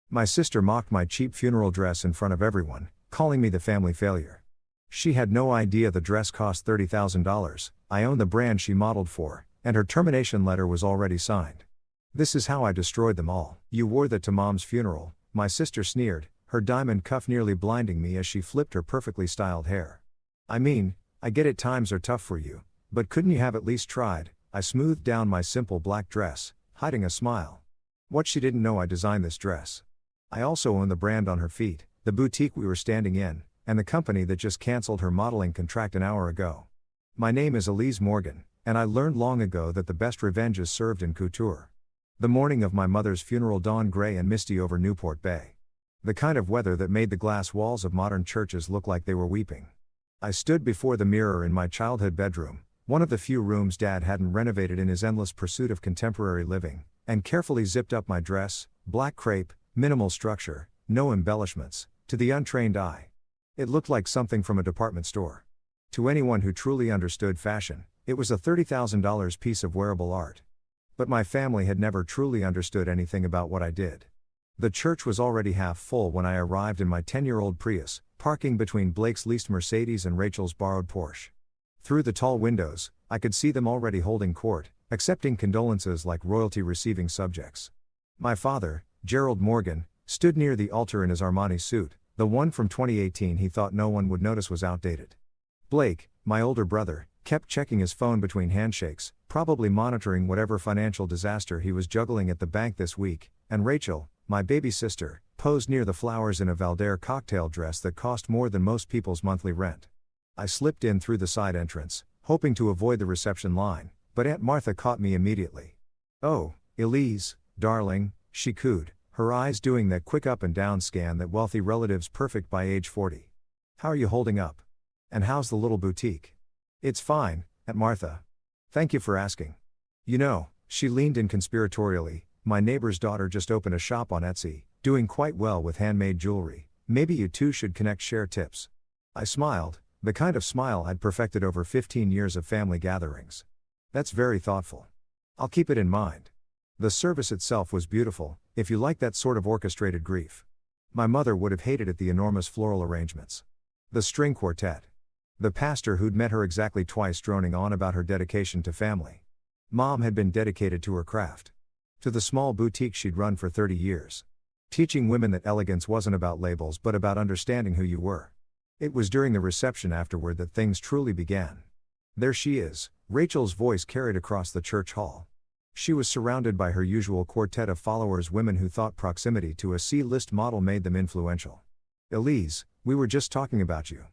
My sister mocked my cheap funeral dress in front of everyone, calling me the family failure. She had no idea the dress cost $30,000, I owned the brand she modeled for, and her termination letter was already signed. This is how I destroyed them all. You wore that to Mom's funeral, my sister sneered, her diamond cuff nearly blinding me as she flipped her perfectly styled hair. I mean, I get it, times are tough for you, but couldn't you have at least tried? I smoothed down my simple black dress, hiding a smile. What she didn't know, I designed this dress. I also own the brand on her feet, the boutique we were standing in, and the company that just canceled her modeling contract an hour ago. My name is Elise Morgan, and I learned long ago that the best revenge is served in couture. The morning of my mother's funeral dawned gray and misty over Newport Bay. The kind of weather that made the glass walls of modern churches look like they were weeping. I stood before the mirror in my childhood bedroom, one of the few rooms Dad hadn't renovated in his endless pursuit of contemporary living, and carefully zipped up my dress, black crepe, minimal structure, no embellishments, to the untrained eye. It looked like something from a department store. To anyone who truly understood fashion, it was a $30,000 piece of wearable art. But my family had never truly understood anything about what I did. The church was already half full when I arrived in my 10-year-old Prius, parking between Blake's leased Mercedes and Rachel's borrowed Porsche. Through the tall windows, I could see them already holding court, accepting condolences like royalty receiving subjects. My father, Gerald Morgan, stood near the altar in his Armani suit, the one from 2018 he thought no one would notice was outdated. Blake, my older brother, kept checking his phone between handshakes, probably monitoring whatever financial disaster he was juggling at the bank this week, and Rachel, my baby sister, posed near the flowers in a Valdare cocktail dress that cost more than most people's monthly rent. I slipped in through the side entrance, hoping to avoid the reception line, but Aunt Martha caught me immediately. "Oh, Elise, darling," she cooed, her eyes doing that quick up and down scan that wealthy relatives perfect by age 40. "How are you holding up? And how's the little boutique?" "It's fine, Aunt Martha. Thank you for asking. You know," she leaned in conspiratorially, "my neighbor's daughter just opened a shop on Etsy, doing quite well with handmade jewelry. Maybe you two should connect, share tips." I smiled, the kind of smile I'd perfected over 15 years of family gatherings. "That's very thoughtful. I'll keep it in mind." The service itself was beautiful, if you like that sort of orchestrated grief. My mother would have hated it, the enormous floral arrangements. The string quartet. The pastor who'd met her exactly twice droning on about her dedication to family. Mom had been dedicated to her craft. To the small boutique she'd run for 30 years. Teaching women that elegance wasn't about labels but about understanding who you were. It was during the reception afterward that things truly began. "There she is," Rachel's voice carried across the church hall. She was surrounded by her usual quartet of followers, women who thought proximity to a C-list model made them influential. "Elise, we were just talking about you."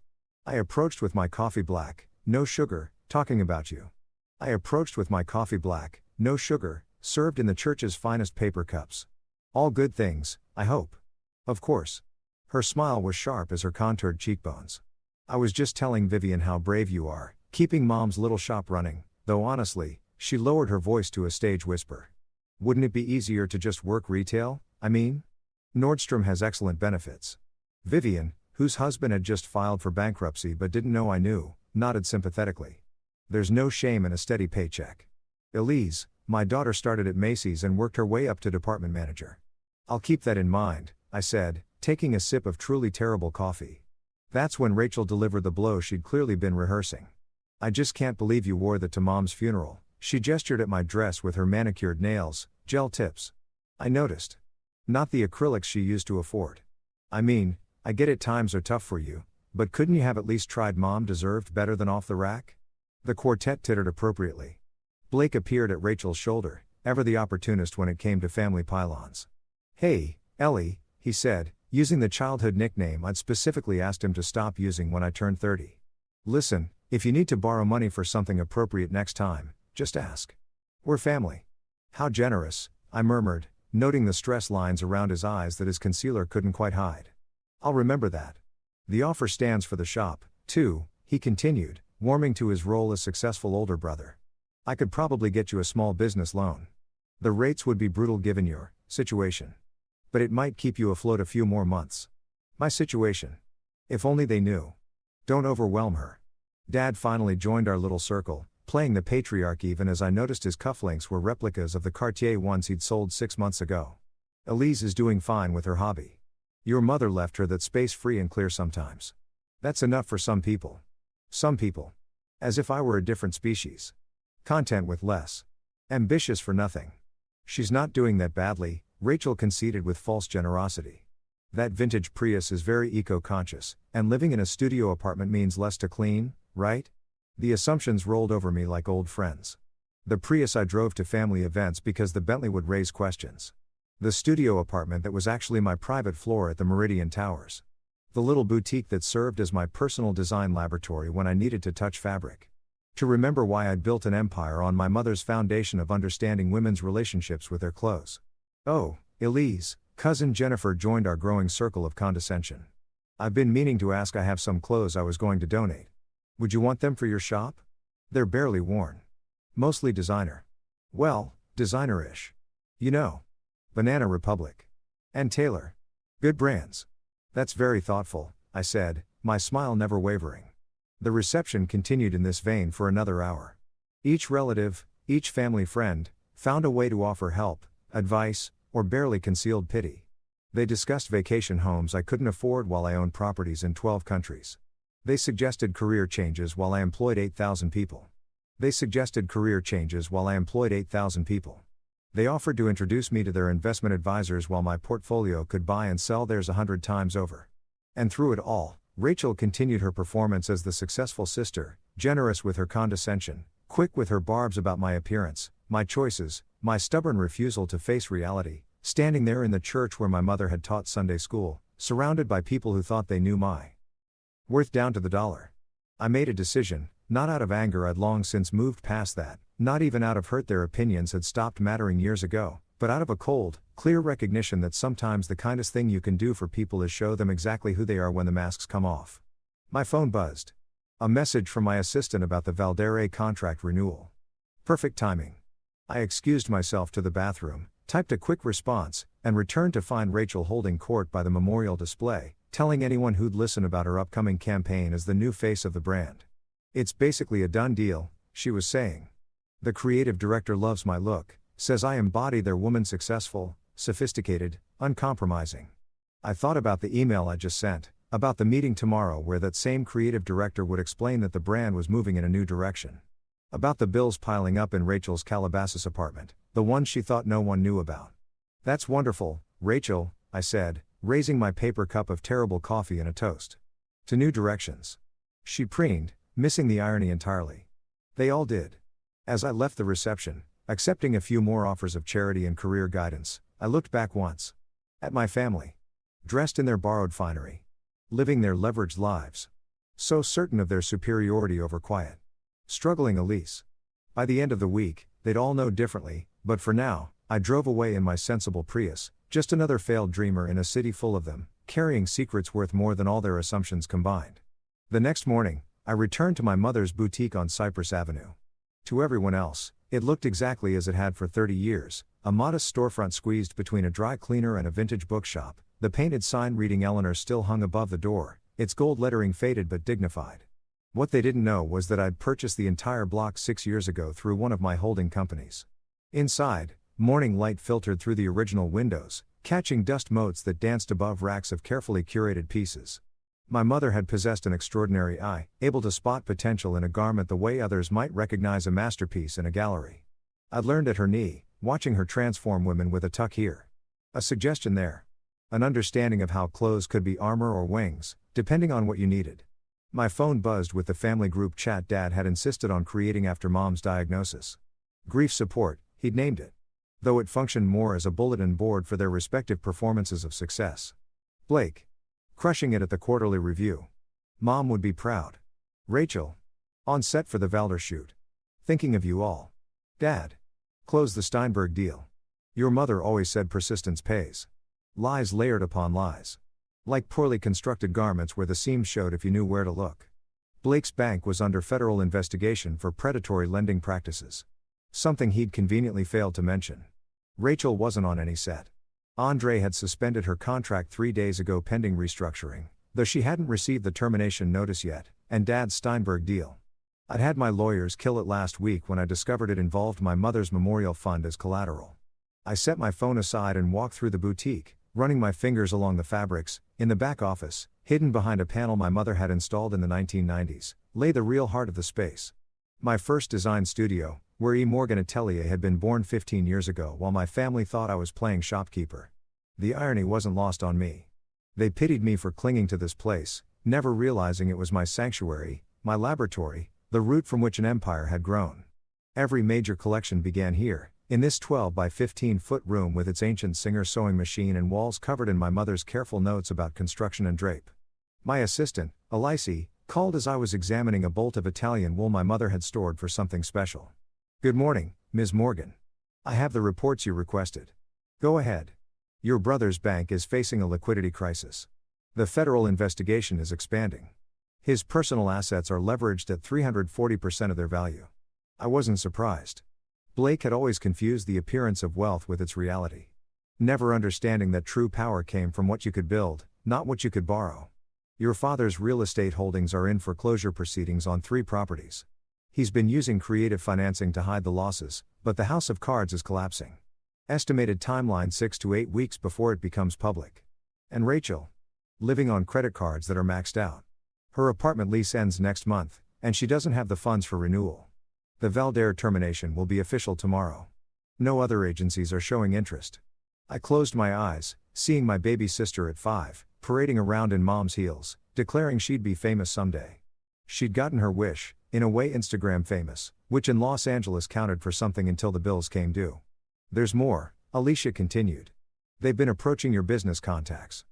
I approached with my coffee black, no sugar, talking about you. I approached with my coffee black, no sugar, served in the church's finest paper cups. All good things, I hope. Of course. Her smile was sharp as her contoured cheekbones. "I was just telling Vivian how brave you are, keeping Mom's little shop running, though honestly," she lowered her voice to a stage whisper. "Wouldn't it be easier to just work retail, I mean? Nordstrom has excellent benefits." Vivian, whose husband had just filed for bankruptcy but didn't know I knew, nodded sympathetically. "There's no shame in a steady paycheck. Elise, my daughter started at Macy's and worked her way up to department manager." "I'll keep that in mind," I said, taking a sip of truly terrible coffee. That's when Rachel delivered the blow she'd clearly been rehearsing. "I just can't believe you wore that to Mom's funeral." She gestured at my dress with her manicured nails, gel tips. I noticed. Not the acrylics she used to afford. "I mean, I get it, times are tough for you, but couldn't you have at least tried? Mom deserved better than off the rack." The quartet tittered appropriately. Blake appeared at Rachel's shoulder, ever the opportunist when it came to family pylons. "Hey, Ellie," he said, using the childhood nickname I'd specifically asked him to stop using when I turned 30. "Listen, if you need to borrow money for something appropriate next time, just ask. We're family." "How generous," I murmured, noting the stress lines around his eyes that his concealer couldn't quite hide. "I'll remember that. The offer stands for the shop, too," he continued, warming to his role as successful older brother. "I could probably get you a small business loan. The rates would be brutal given your situation. But it might keep you afloat a few more months." My situation. If only they knew. Don't overwhelm her. Dad finally joined our little circle, playing the patriarch even as I noticed his cufflinks were replicas of the Cartier ones he'd sold 6 months ago. Elise is doing fine with her hobby. Your mother left her that space free and clear sometimes. That's enough for some people. Some people. As if I were a different species. Content with less. Ambitious for nothing. She's not doing that badly, Rachel conceded with false generosity. That vintage Prius is very eco-conscious, and living in a studio apartment means less to clean, right? The assumptions rolled over me like old friends. The Prius I drove to family events because the Bentley would raise questions. The studio apartment that was actually my private floor at the Meridian Towers. The little boutique that served as my personal design laboratory when I needed to touch fabric. To remember why I'd built an empire on my mother's foundation of understanding women's relationships with their clothes. Oh, Elise, cousin Jennifer joined our growing circle of condescension. I've been meaning to ask. I have some clothes I was going to donate. Would you want them for your shop? They're barely worn. Mostly designer. Well, designer-ish. You know. Banana Republic. And Taylor. Good brands. That's very thoughtful, I said, my smile never wavering. The reception continued in this vein for another hour. Each relative, each family friend, found a way to offer help, advice, or barely concealed pity. They discussed vacation homes I couldn't afford while I owned properties in 12 countries. They suggested career changes while I employed 8,000 people. They offered to introduce me to their investment advisors while my portfolio could buy and sell theirs 100 times over. And through it all, Rachel continued her performance as the successful sister, generous with her condescension, quick with her barbs about my appearance, my choices, my stubborn refusal to face reality, standing there in the church where my mother had taught Sunday school, surrounded by people who thought they knew my worth down to the dollar. I made a decision, not out of anger. I'd long since moved past that, not even out of hurt. Their opinions had stopped mattering years ago, but out of a cold, clear recognition that sometimes the kindest thing you can do for people is show them exactly who they are when the masks come off. My phone buzzed. A message from my assistant about the Valdere contract renewal. Perfect timing. I excused myself to the bathroom, typed a quick response, and returned to find Rachel holding court by the memorial display, telling anyone who'd listen about her upcoming campaign as the new face of the brand. It's basically a done deal, she was saying. The creative director loves my look, says I embody their woman, successful, sophisticated, uncompromising. I thought about the email I just sent, about the meeting tomorrow where that same creative director would explain that the brand was moving in a new direction. About the bills piling up in Rachel's Calabasas apartment, the ones she thought no one knew about. That's wonderful, Rachel, I said, raising my paper cup of terrible coffee in a toast. To new directions. She preened, missing the irony entirely. They all did. As I left the reception, accepting a few more offers of charity and career guidance, I looked back once. At my family. Dressed in their borrowed finery. Living their leveraged lives. So certain of their superiority over quiet. Struggling Elise. By the end of the week, they'd all know differently, but for now, I drove away in my sensible Prius, just another failed dreamer in a city full of them, carrying secrets worth more than all their assumptions combined. The next morning, I returned to my mother's boutique on Cypress Avenue. To everyone else, it looked exactly as it had for 30 years, a modest storefront squeezed between a dry cleaner and a vintage bookshop. The painted sign reading Eleanor still hung above the door, its gold lettering faded but dignified. What they didn't know was that I'd purchased the entire block 6 years ago through one of my holding companies. Inside, morning light filtered through the original windows, catching dust motes that danced above racks of carefully curated pieces. My mother had possessed an extraordinary eye, able to spot potential in a garment the way others might recognize a masterpiece in a gallery. I'd learned at her knee, watching her transform women with a tuck here. A suggestion there. An understanding of how clothes could be armor or wings, depending on what you needed. My phone buzzed with the family group chat Dad had insisted on creating after Mom's diagnosis. Grief support, he'd named it. Though it functioned more as a bulletin board for their respective performances of success. Blake. Crushing it at the quarterly review. Mom would be proud. Rachel. On set for the Valder shoot. Thinking of you all. Dad. Close the Steinberg deal. Your mother always said persistence pays. Lies layered upon lies. Like poorly constructed garments where the seams showed if you knew where to look. Blake's bank was under federal investigation for predatory lending practices. Something he'd conveniently failed to mention. Rachel wasn't on any set. Andre had suspended her contract 3 days ago pending restructuring, though she hadn't received the termination notice yet, and Dad's Steinberg deal. I'd had my lawyers kill it last week when I discovered it involved my mother's memorial fund as collateral. I set my phone aside and walked through the boutique, running my fingers along the fabrics. In the back office, hidden behind a panel my mother had installed in the 1990s, lay the real heart of the space. My first design studio, where E. Morgan Atelier had been born 15 years ago while my family thought I was playing shopkeeper. The irony wasn't lost on me. They pitied me for clinging to this place, never realizing it was my sanctuary, my laboratory, the root from which an empire had grown. Every major collection began here, in this 12 by 15 foot room with its ancient Singer sewing machine and walls covered in my mother's careful notes about construction and drape. My assistant, Elise, called as I was examining a bolt of Italian wool my mother had stored for something special. "Good morning, Ms. Morgan. I have the reports you requested." "Go ahead. Your brother's bank is facing a liquidity crisis. The federal investigation is expanding. His personal assets are leveraged at 340% of their value." I wasn't surprised. Blake had always confused the appearance of wealth with its reality. Never understanding that true power came from what you could build, not what you could borrow. "Your father's real estate holdings are in foreclosure proceedings on 3 properties. He's been using creative financing to hide the losses, but the house of cards is collapsing. Estimated timeline 6 to 8 weeks before it becomes public. And Rachel? Living on credit cards that are maxed out. Her apartment lease ends next month, and she doesn't have the funds for renewal. The Valdair termination will be official tomorrow. No other agencies are showing interest." I closed my eyes, seeing my baby sister at 5, parading around in mom's heels, declaring she'd be famous someday. She'd gotten her wish, in a way Instagram famous, which in Los Angeles counted for something until the bills came due. "There's more," Alicia continued. "They've been approaching your business contacts.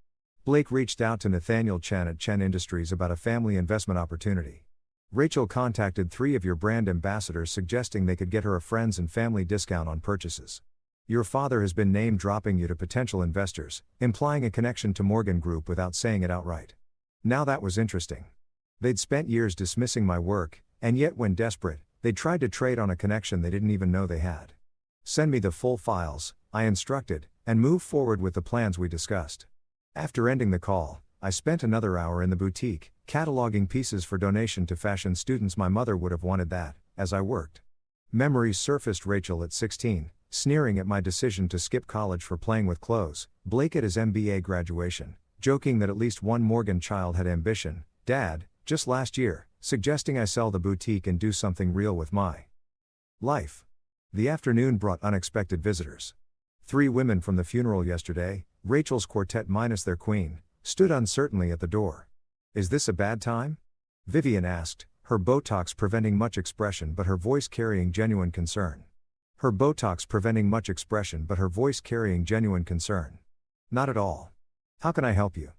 Blake reached out to Nathaniel Chen at Chen Industries about a family investment opportunity. Rachel contacted 3 of your brand ambassadors suggesting they could get her a friends and family discount on purchases. Your father has been name-dropping you to potential investors, implying a connection to Morgan Group without saying it outright. Now that was interesting. They'd spent years dismissing my work, and yet when desperate, they'd tried to trade on a connection they didn't even know they had. Send me the full files," I instructed, and move forward with the plans we discussed. After ending the call, I spent another hour in the boutique, cataloging pieces for donation to fashion students. My mother would have wanted that, as I worked. Memories surfaced: Rachel at 16, sneering at my decision to skip college for playing with clothes, Blake at his MBA graduation, joking that at least one Morgan child had ambition, Dad, just last year, suggesting I sell the boutique and do something real with my life. The afternoon brought unexpected visitors. 3 women from the funeral yesterday, Rachel's quartet minus their queen, stood uncertainly at the door. "Is this a bad time?" Vivian asked, her Botox preventing much expression but her voice carrying genuine concern. "Not at all. How can I help you?"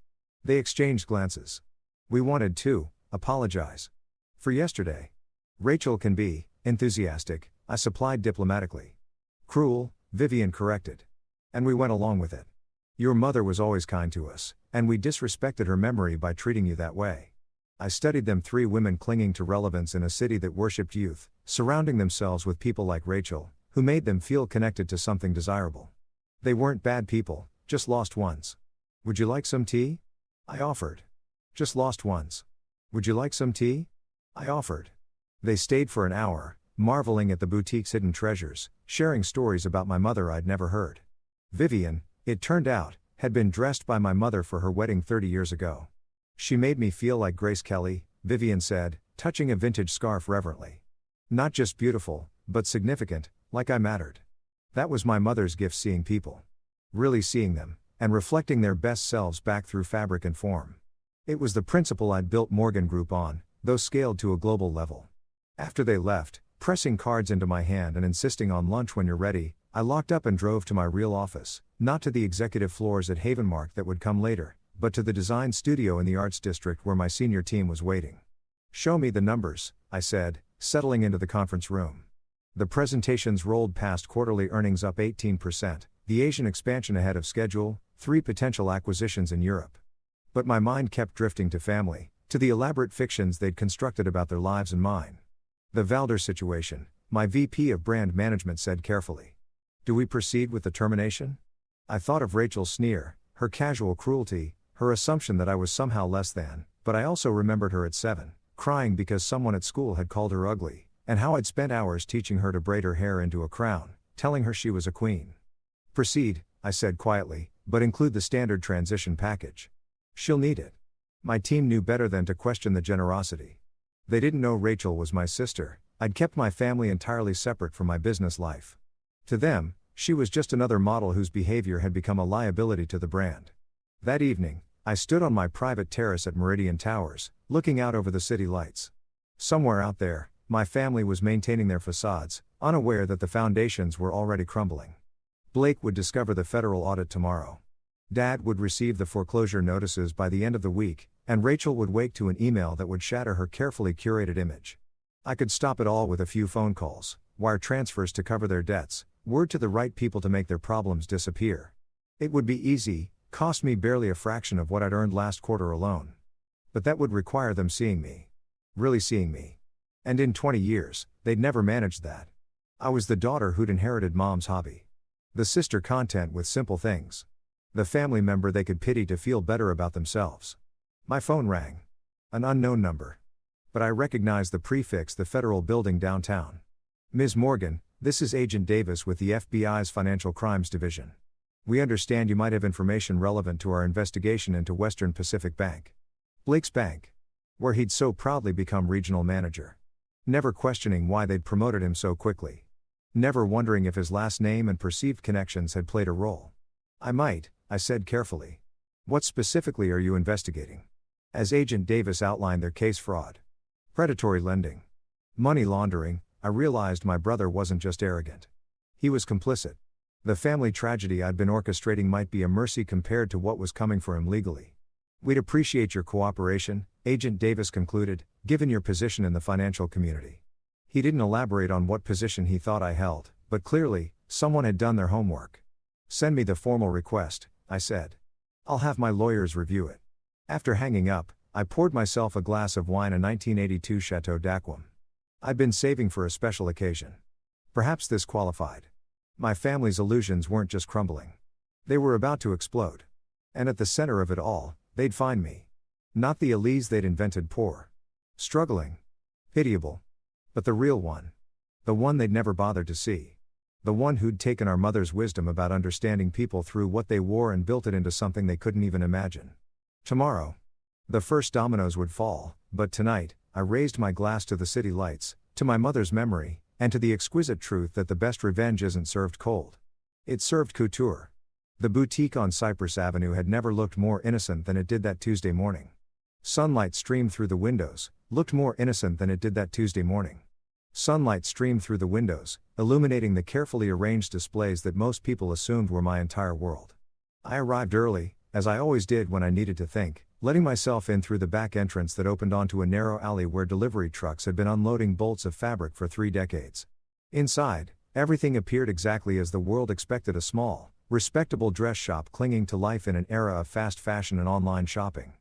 They exchanged glances. "We wanted to apologize for yesterday." "Rachel can be enthusiastic," I supplied diplomatically. "Cruel," Vivian corrected. "And we went along with it. Your mother was always kind to us, and we disrespected her memory by treating you that way." I studied them: 3 women clinging to relevance in a city that worshipped youth, surrounding themselves with people like Rachel, who made them feel connected to something desirable. They weren't bad people, just lost ones. "Would you like some tea?" I offered. "Just lost ones. Would you like some tea?" I offered. They stayed for an hour, marveling at the boutique's hidden treasures, sharing stories about my mother I'd never heard. Vivian, it turned out, had been dressed by my mother for her wedding 30 years ago. "She made me feel like Grace Kelly," Vivian said, touching a vintage scarf reverently. "Not just beautiful, but significant, like I mattered." That was my mother's gift: seeing people. Really seeing them, and reflecting their best selves back through fabric and form. It was the principle I'd built Morgan Group on, though scaled to a global level. After they left, pressing cards into my hand and insisting on lunch when you're ready, I locked up and drove to my real office, not to the executive floors at Havenmark that would come later, but to the design studio in the Arts District where my senior team was waiting. "Show me the numbers," I said, settling into the conference room. The presentations rolled past: quarterly earnings up 18%, the Asian expansion ahead of schedule, 3 potential acquisitions in Europe. But my mind kept drifting to family, to the elaborate fictions they'd constructed about their lives and mine. "The Valdair situation," my VP of brand management said carefully. "Do we proceed with the termination?" I thought of Rachel's sneer, her casual cruelty, her assumption that I was somehow less than, but I also remembered her at 7, crying because someone at school had called her ugly, and how I'd spent hours teaching her to braid her hair into a crown, telling her she was a queen. Proceed, I said quietly, but include the standard transition package. She'll need it. My team knew better than to question the generosity. They didn't know Rachel was my sister. I'd kept my family entirely separate from my business life. To them, she was just another model whose behavior had become a liability to the brand. That evening, I stood on my private terrace at Meridian Towers, looking out over the city lights. Somewhere out there, my family was maintaining their facades, unaware that the foundations were already crumbling. Blake would discover the federal audit tomorrow. Dad would receive the foreclosure notices by the end of the week, and Rachel would wake to an email that would shatter her carefully curated image. I could stop it all with a few phone calls, wire transfers to cover their debts, word to the right people to make their problems disappear. It would be easy, cost me barely a fraction of what I'd earned last quarter alone. But that would require them seeing me. Really seeing me. And in 20 years, they'd never managed that. I was the daughter who'd inherited mom's hobby. The sister content with simple things. The family member they could pity to feel better about themselves. My phone rang. An unknown number. But I recognized the prefix, the federal building downtown. Ms. Morgan, this is Agent Davis with the FBI's Financial Crimes Division. We understand you might have information relevant to our investigation into Western Pacific Bank. Blake's Bank. Where he'd so proudly become regional manager. Never questioning why they'd promoted him so quickly. Never wondering if his last name and perceived connections had played a role. I said carefully. What specifically are you investigating? As Agent Davis outlined their case: fraud, predatory lending, money laundering, I realized my brother wasn't just arrogant. He was complicit. The family tragedy I'd been orchestrating might be a mercy compared to what was coming for him legally. We'd appreciate your cooperation, Agent Davis concluded, given your position in the financial community. He didn't elaborate on what position he thought I held, but clearly, someone had done their homework. Send me the formal request, I said. I'll have my lawyers review it. After hanging up, I poured myself a glass of wine, a 1982 Chateau d'Aquin. I'd been saving for a special occasion. Perhaps this qualified. My family's illusions weren't just crumbling. They were about to explode. And at the center of it all, they'd find me. Not the Elise they'd invented, poor, struggling, pitiable. But the real one. The one they'd never bothered to see. The one who'd taken our mother's wisdom about understanding people through what they wore and built it into something they couldn't even imagine. Tomorrow. The first dominoes would fall, but tonight, I raised my glass to the city lights, to my mother's memory, and to the exquisite truth that the best revenge isn't served cold. It's served couture. The boutique on Cypress Avenue had never looked more innocent than it did that Tuesday morning. Sunlight streamed through the windows, looked more innocent than it did that Tuesday morning. Sunlight streamed through the windows, illuminating the carefully arranged displays that most people assumed were my entire world. I arrived early, as I always did when I needed to think, letting myself in through the back entrance that opened onto a narrow alley where delivery trucks had been unloading bolts of fabric for 3 decades. Inside, everything appeared exactly as the world expected: a small, respectable dress shop clinging to life in an era of fast fashion and online shopping.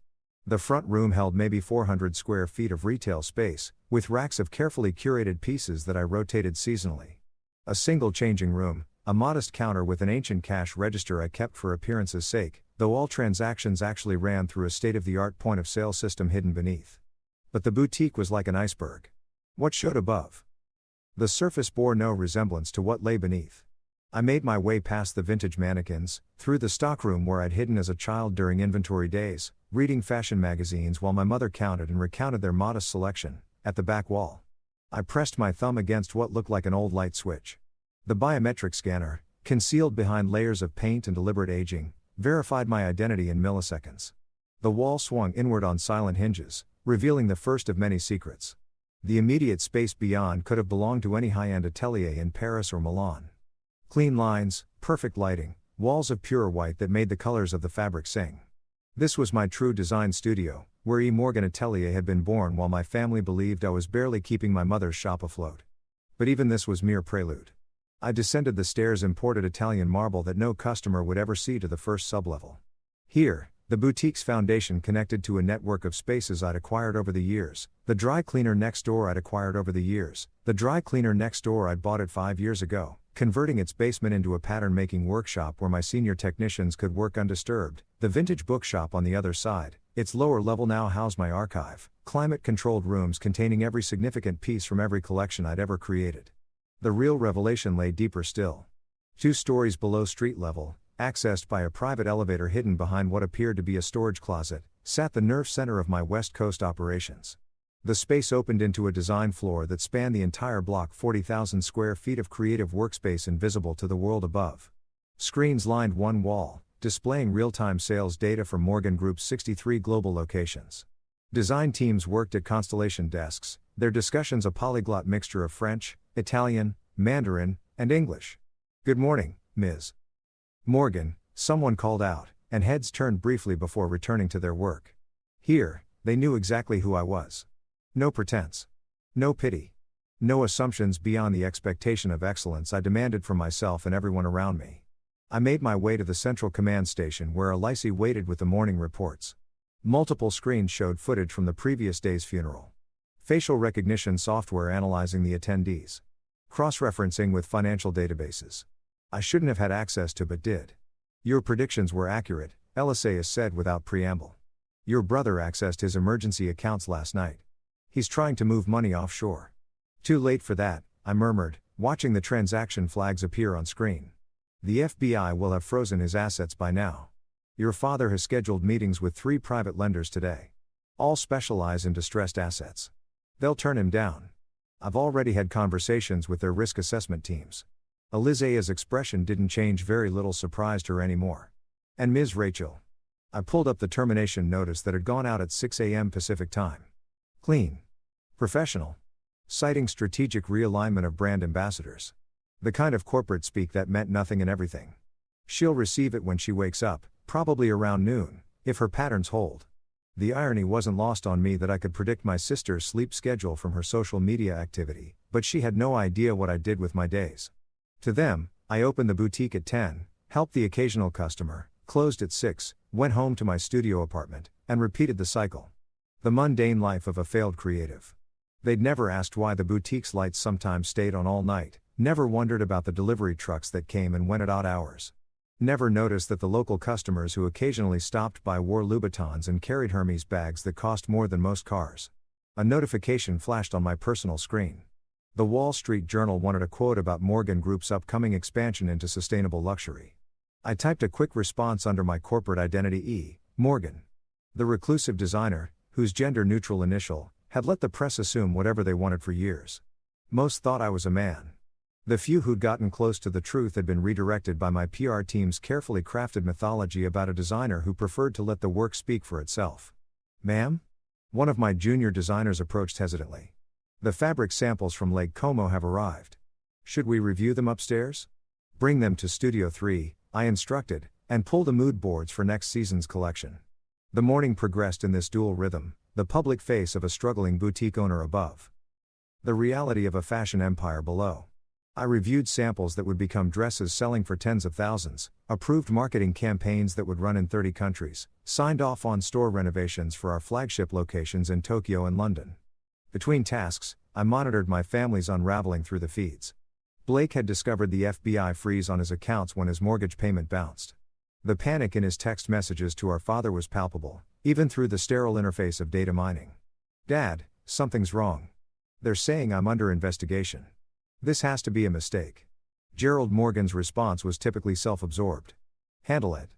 The front room held maybe 400 square feet of retail space, with racks of carefully curated pieces that I rotated seasonally. A single changing room, a modest counter with an ancient cash register I kept for appearance's sake, though all transactions actually ran through a state-of-the-art point-of-sale system hidden beneath. But the boutique was like an iceberg. What showed above? The surface bore no resemblance to what lay beneath. I made my way past the vintage mannequins, through the stockroom where I'd hidden as a child during inventory days, reading fashion magazines while my mother counted and recounted their modest selection, at the back wall. I pressed my thumb against what looked like an old light switch. The biometric scanner, concealed behind layers of paint and deliberate aging, verified my identity in milliseconds. The wall swung inward on silent hinges, revealing the first of many secrets. The immediate space beyond could have belonged to any high-end atelier in Paris or Milan. Clean lines, perfect lighting, walls of pure white that made the colors of the fabric sing. This was my true design studio, where E. Morgan Atelier had been born while my family believed I was barely keeping my mother's shop afloat. But even this was mere prelude. I descended the stairs, imported Italian marble that no customer would ever see, to the first sublevel. Here, the boutique's foundation connected to a network of spaces I'd acquired over the years: the dry cleaner next door I'd acquired over the years, the dry cleaner next door I'd bought it 5 years ago, converting its basement into a pattern-making workshop where my senior technicians could work undisturbed, the vintage bookshop on the other side. Its lower level now housed my archive, climate-controlled rooms containing every significant piece from every collection I'd ever created. The real revelation lay deeper still. 2 stories below street level, accessed by a private elevator hidden behind what appeared to be a storage closet, sat the nerve center of my West Coast operations. The space opened into a design floor that spanned the entire block, 40,000 square feet of creative workspace invisible to the world above. Screens lined one wall, displaying real-time sales data from Morgan Group's 63 global locations. Design teams worked at Constellation desks, their discussions a polyglot mixture of French, Italian, Mandarin, and English. "Good morning, Ms. Morgan," someone called out, and heads turned briefly before returning to their work. Here, they knew exactly who I was. No pretense. No pity. No assumptions beyond the expectation of excellence I demanded from myself and everyone around me. I made my way to the central command station where Elise waited with the morning reports. Multiple screens showed footage from the previous day's funeral. Facial recognition software analyzing the attendees. Cross-referencing with financial databases I shouldn't have had access to but did. "Your predictions were accurate," Elise said without preamble. "Your brother accessed his emergency accounts last night. He's trying to move money offshore." "Too late for that," I murmured, watching the transaction flags appear on screen. "The FBI will have frozen his assets by now. Your father has scheduled meetings with 3 private lenders today. All specialize in distressed assets. They'll turn him down. I've already had conversations with their risk assessment teams." Elisea's expression didn't change. Very little surprised her anymore. "And Ms. Rachel?" I pulled up the termination notice that had gone out at 6 a.m. Pacific Time. "Clean. Professional. Citing strategic realignment of brand ambassadors. The kind of corporate speak that meant nothing and everything. She'll receive it when she wakes up, probably around noon, if her patterns hold." The irony wasn't lost on me that I could predict my sister's sleep schedule from her social media activity, but she had no idea what I did with my days. To them, I opened the boutique at 10, helped the occasional customer, closed at 6, went home to my studio apartment, and repeated the cycle. The mundane life of a failed creative. They'd never asked why the boutique's lights sometimes stayed on all night, never wondered about the delivery trucks that came and went at odd hours. Never noticed that the local customers who occasionally stopped by wore Louboutins and carried Hermes bags that cost more than most cars. A notification flashed on my personal screen. The Wall Street Journal wanted a quote about Morgan Group's upcoming expansion into sustainable luxury. I typed a quick response under my corporate identity E. Morgan. The reclusive designer, whose gender-neutral initial, had let the press assume whatever they wanted for years. Most thought I was a man. The few who'd gotten close to the truth had been redirected by my PR team's carefully crafted mythology about a designer who preferred to let the work speak for itself. "Ma'am?" One of my junior designers approached hesitantly. "The fabric samples from Lake Como have arrived. Should we review them upstairs?" "Bring them to Studio 3, I instructed, and pull the mood boards for next season's collection." The morning progressed in this dual rhythm, the public face of a struggling boutique owner above. The reality of a fashion empire below. I reviewed samples that would become dresses selling for tens of thousands, approved marketing campaigns that would run in 30 countries, signed off on store renovations for our flagship locations in Tokyo and London. Between tasks, I monitored my family's unraveling through the feeds. Blake had discovered the FBI freeze on his accounts when his mortgage payment bounced. The panic in his text messages to our father was palpable, even through the sterile interface of data mining. "Dad, something's wrong. They're saying I'm under investigation. This has to be a mistake." Gerald Morgan's response was typically self-absorbed. "Handle it.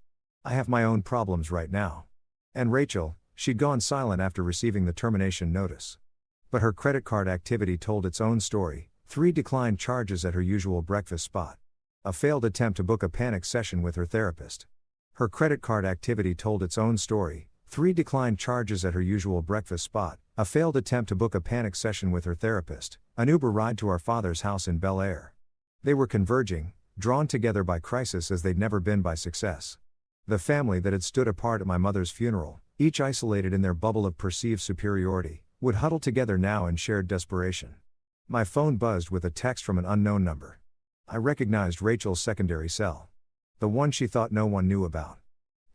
I have my own problems right now." And Rachel, she'd gone silent after receiving the termination notice. But her credit card activity told its own story. 3 declined charges at her usual breakfast spot. A failed attempt to book a panic session with her therapist. Her credit card activity told its own story. 3 declined charges at her usual breakfast spot. A failed attempt to book a panic session with her therapist. An Uber ride to our father's house in Bel Air. They were converging, drawn together by crisis as they'd never been by success. The family that had stood apart at my mother's funeral, each isolated in their bubble of perceived superiority, would huddle together now in shared desperation. My phone buzzed with a text from an unknown number. I recognized Rachel's secondary cell. The one she thought no one knew about.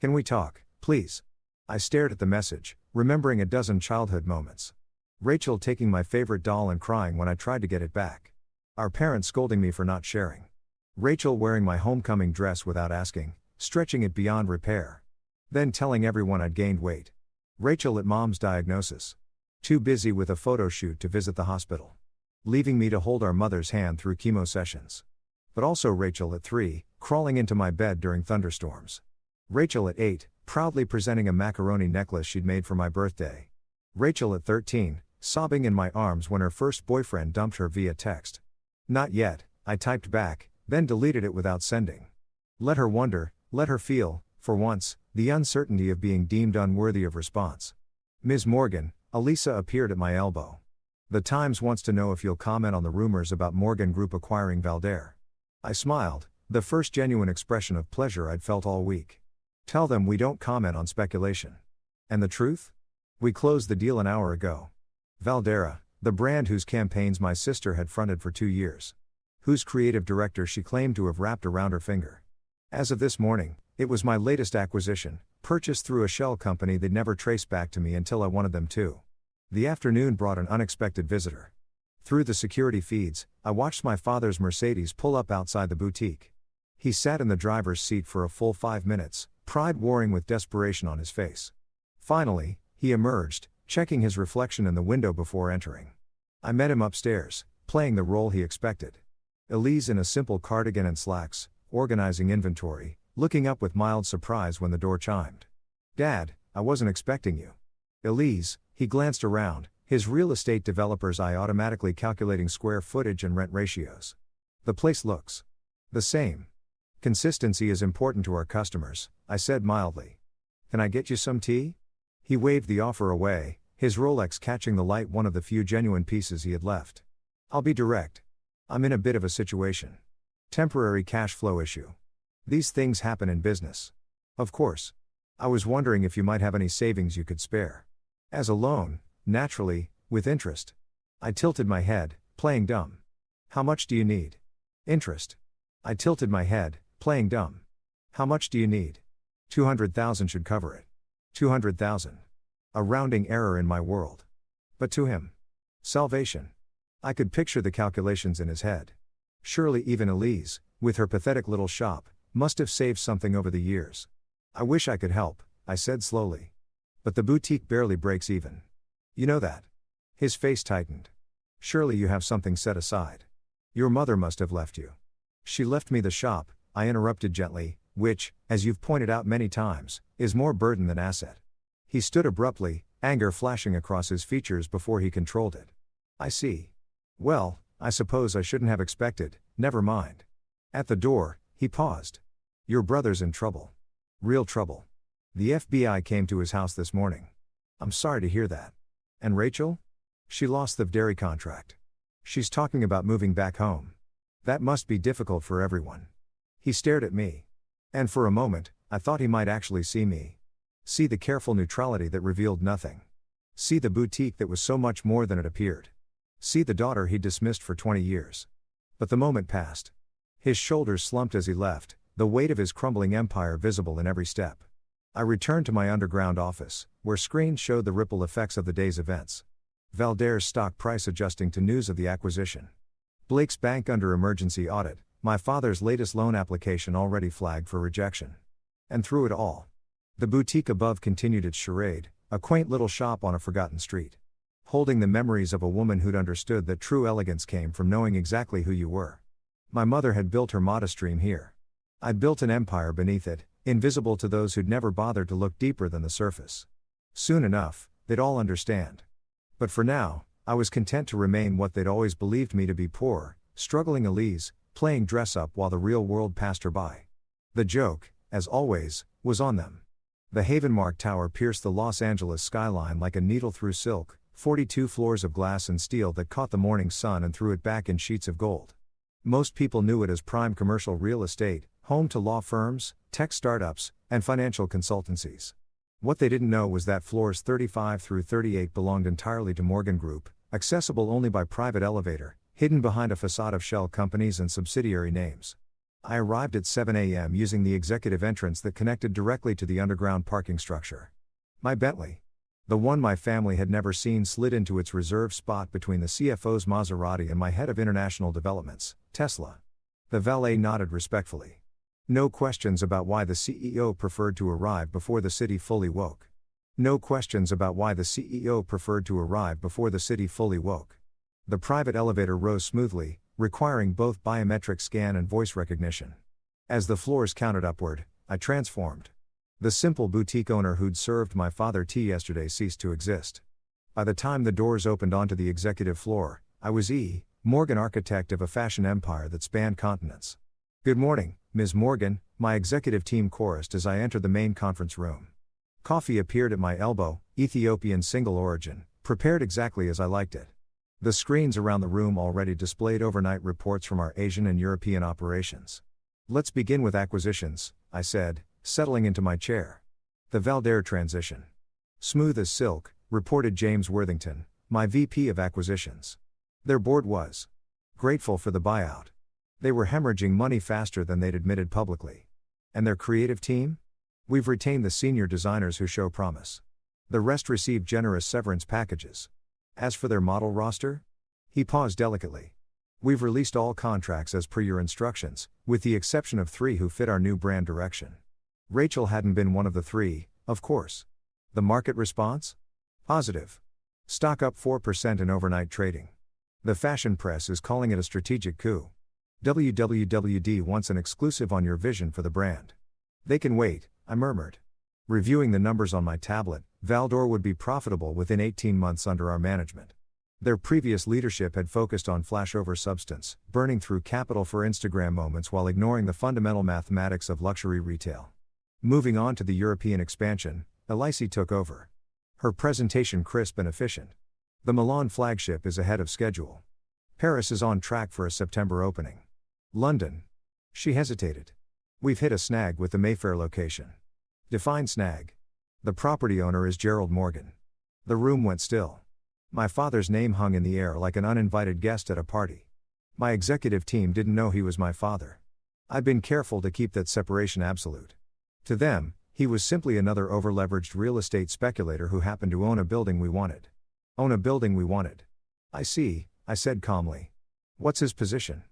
"Can we talk, please?" I stared at the message, remembering a dozen childhood moments. Rachel taking my favorite doll and crying when I tried to get it back. Our parents scolding me for not sharing. Rachel wearing my homecoming dress without asking, stretching it beyond repair. Then telling everyone I'd gained weight. Rachel at mom's diagnosis. Too busy with a photo shoot to visit the hospital. Leaving me to hold our mother's hand through chemo sessions. But also Rachel at 3, crawling into my bed during thunderstorms. Rachel at 8, proudly presenting a macaroni necklace she'd made for my birthday. Rachel at 13, sobbing in my arms when her first boyfriend dumped her via text. Not yet, I typed back, then deleted it without sending. Let her wonder, let her feel, for once, the uncertainty of being deemed unworthy of response. Ms. Morgan, Elisa appeared at my elbow. The Times wants to know if you'll comment on the rumors about Morgan Group acquiring Valdare. I smiled, the first genuine expression of pleasure I'd felt all week. Tell them we don't comment on speculation. And the truth? We closed the deal an hour ago. Valdera, the brand whose campaigns my sister had fronted for 2 years. Whose creative director she claimed to have wrapped around her finger. As of this morning, it was my latest acquisition, purchased through a shell company they'd never traced back to me until I wanted them to. The afternoon brought an unexpected visitor. Through the security feeds, I watched my father's Mercedes pull up outside the boutique. He sat in the driver's seat for a full 5 minutes, pride warring with desperation on his face. Finally, he emerged, checking his reflection in the window before entering. I met him upstairs, playing the role he expected. Elise in a simple cardigan and slacks, organizing inventory, looking up with mild surprise when the door chimed. "Dad, I wasn't expecting you." "Elise," he glanced around, his real estate developer's eye automatically calculating square footage and rent ratios. "The place looks the same." "Consistency is important to our customers," I said mildly. "Can I get you some tea?" He waved the offer away, his Rolex catching the light, one of the few genuine pieces he had left. "I'll be direct. I'm in a bit of a situation. Temporary cash flow issue. These things happen in business." "Of course. I was wondering if you might have any savings you could spare." "As a loan, naturally, with interest." I tilted my head, playing dumb. "How much do you need?" "Interest." I tilted my head, playing dumb. "How much do you need?" 200,000 should cover it." 200,000. A rounding error in my world. But to him. Salvation. I could picture the calculations in his head. Surely even Elise, with her pathetic little shop, must have saved something over the years. "I wish I could help," I said slowly. "But the boutique barely breaks even. You know that." His face tightened. "Surely you have something set aside. Your mother must have left you." "She left me the shop," I interrupted gently, "which, as you've pointed out many times, is more burden than asset." He stood abruptly, anger flashing across his features before he controlled it. "I see. Well, I suppose I shouldn't have expected, never mind." At the door, he paused. "Your brother's in trouble. Real trouble. The FBI came to his house this morning." "I'm sorry to hear that." "And Rachel? She lost the dairy contract. She's talking about moving back home. That must be difficult for everyone." He stared at me. And for a moment, I thought he might actually see me. See the careful neutrality that revealed nothing. See the boutique that was so much more than it appeared. See the daughter he dismissed for 20 years. But the moment passed. His shoulders slumped as he left, the weight of his crumbling empire visible in every step. I returned to my underground office, where screens showed the ripple effects of the day's events. Valdare's stock price adjusting to news of the acquisition. Blake's bank under emergency audit, my father's latest loan application already flagged for rejection. And through it all, the boutique above continued its charade, a quaint little shop on a forgotten street. Holding the memories of a woman who'd understood that true elegance came from knowing exactly who you were. My mother had built her modest dream here. I'd built an empire beneath it, invisible to those who'd never bothered to look deeper than the surface. Soon enough, they'd all understand. But for now, I was content to remain what they'd always believed me to be: poor, struggling Elise, playing dress-up while the real world passed her by. The joke, as always, was on them. The Havenmark Tower pierced the Los Angeles skyline like a needle through silk, 42 floors of glass and steel that caught the morning sun and threw it back in sheets of gold. Most people knew it as prime commercial real estate, home to law firms, tech startups, and financial consultancies. What they didn't know was that floors 35 through 38 belonged entirely to Morgan Group, accessible only by private elevator, hidden behind a facade of shell companies and subsidiary names. I arrived at 7 a.m. using the executive entrance that connected directly to the underground parking structure. My Bentley, the one my family had never seen, slid into its reserved spot between the CFO's Maserati and my head of international developments, Tesla. The valet nodded respectfully. No questions about why the CEO preferred to arrive before the city fully woke. No questions about why the CEO preferred to arrive before the city fully woke. The private elevator rose smoothly, requiring both biometric scan and voice recognition. As the floors counted upward, I transformed. The simple boutique owner who'd served my father tea yesterday ceased to exist. By the time the doors opened onto the executive floor, I was E. Morgan, architect of a fashion empire that spanned continents. "Good morning, Ms. Morgan," my executive team chorused as I entered the main conference room. Coffee appeared at my elbow, Ethiopian single origin, prepared exactly as I liked it. The screens around the room already displayed overnight reports from our Asian and European operations. "Let's begin with acquisitions," I said, settling into my chair. "The Valdare transition. Smooth as silk," reported James Worthington, my VP of acquisitions. Their board was grateful for the buyout. They were hemorrhaging money faster than they'd admitted publicly. And their creative team? "We've retained the senior designers who show promise. The rest received generous severance packages. As for their model roster?" He paused delicately. "We've released all contracts as per your instructions, with the exception of 3 who fit our new brand direction." Rachel hadn't been one of the 3, of course. The market response? Positive. Stock up 4% in overnight trading. The fashion press is calling it a strategic coup. WWWD wants an exclusive on your vision for the brand. "They can wait," I murmured. Reviewing the numbers on my tablet, Valdore would be profitable within 18 months under our management. Their previous leadership had focused on flash over substance, burning through capital for Instagram moments while ignoring the fundamental mathematics of luxury retail. Moving on to the European expansion, Elise took over. Her presentation crisp and efficient. The Milan flagship is ahead of schedule. Paris is on track for a September opening. London. She hesitated. "We've hit a snag with the Mayfair location." "Define snag." "The property owner is Gerald Morgan." The room went still. My father's name hung in the air like an uninvited guest at a party. My executive team didn't know he was my father. I'd been careful to keep that separation absolute. To them, he was simply another overleveraged real estate speculator who happened to own a building we wanted. Own a building we wanted. "I see," I said calmly. "What's his position?"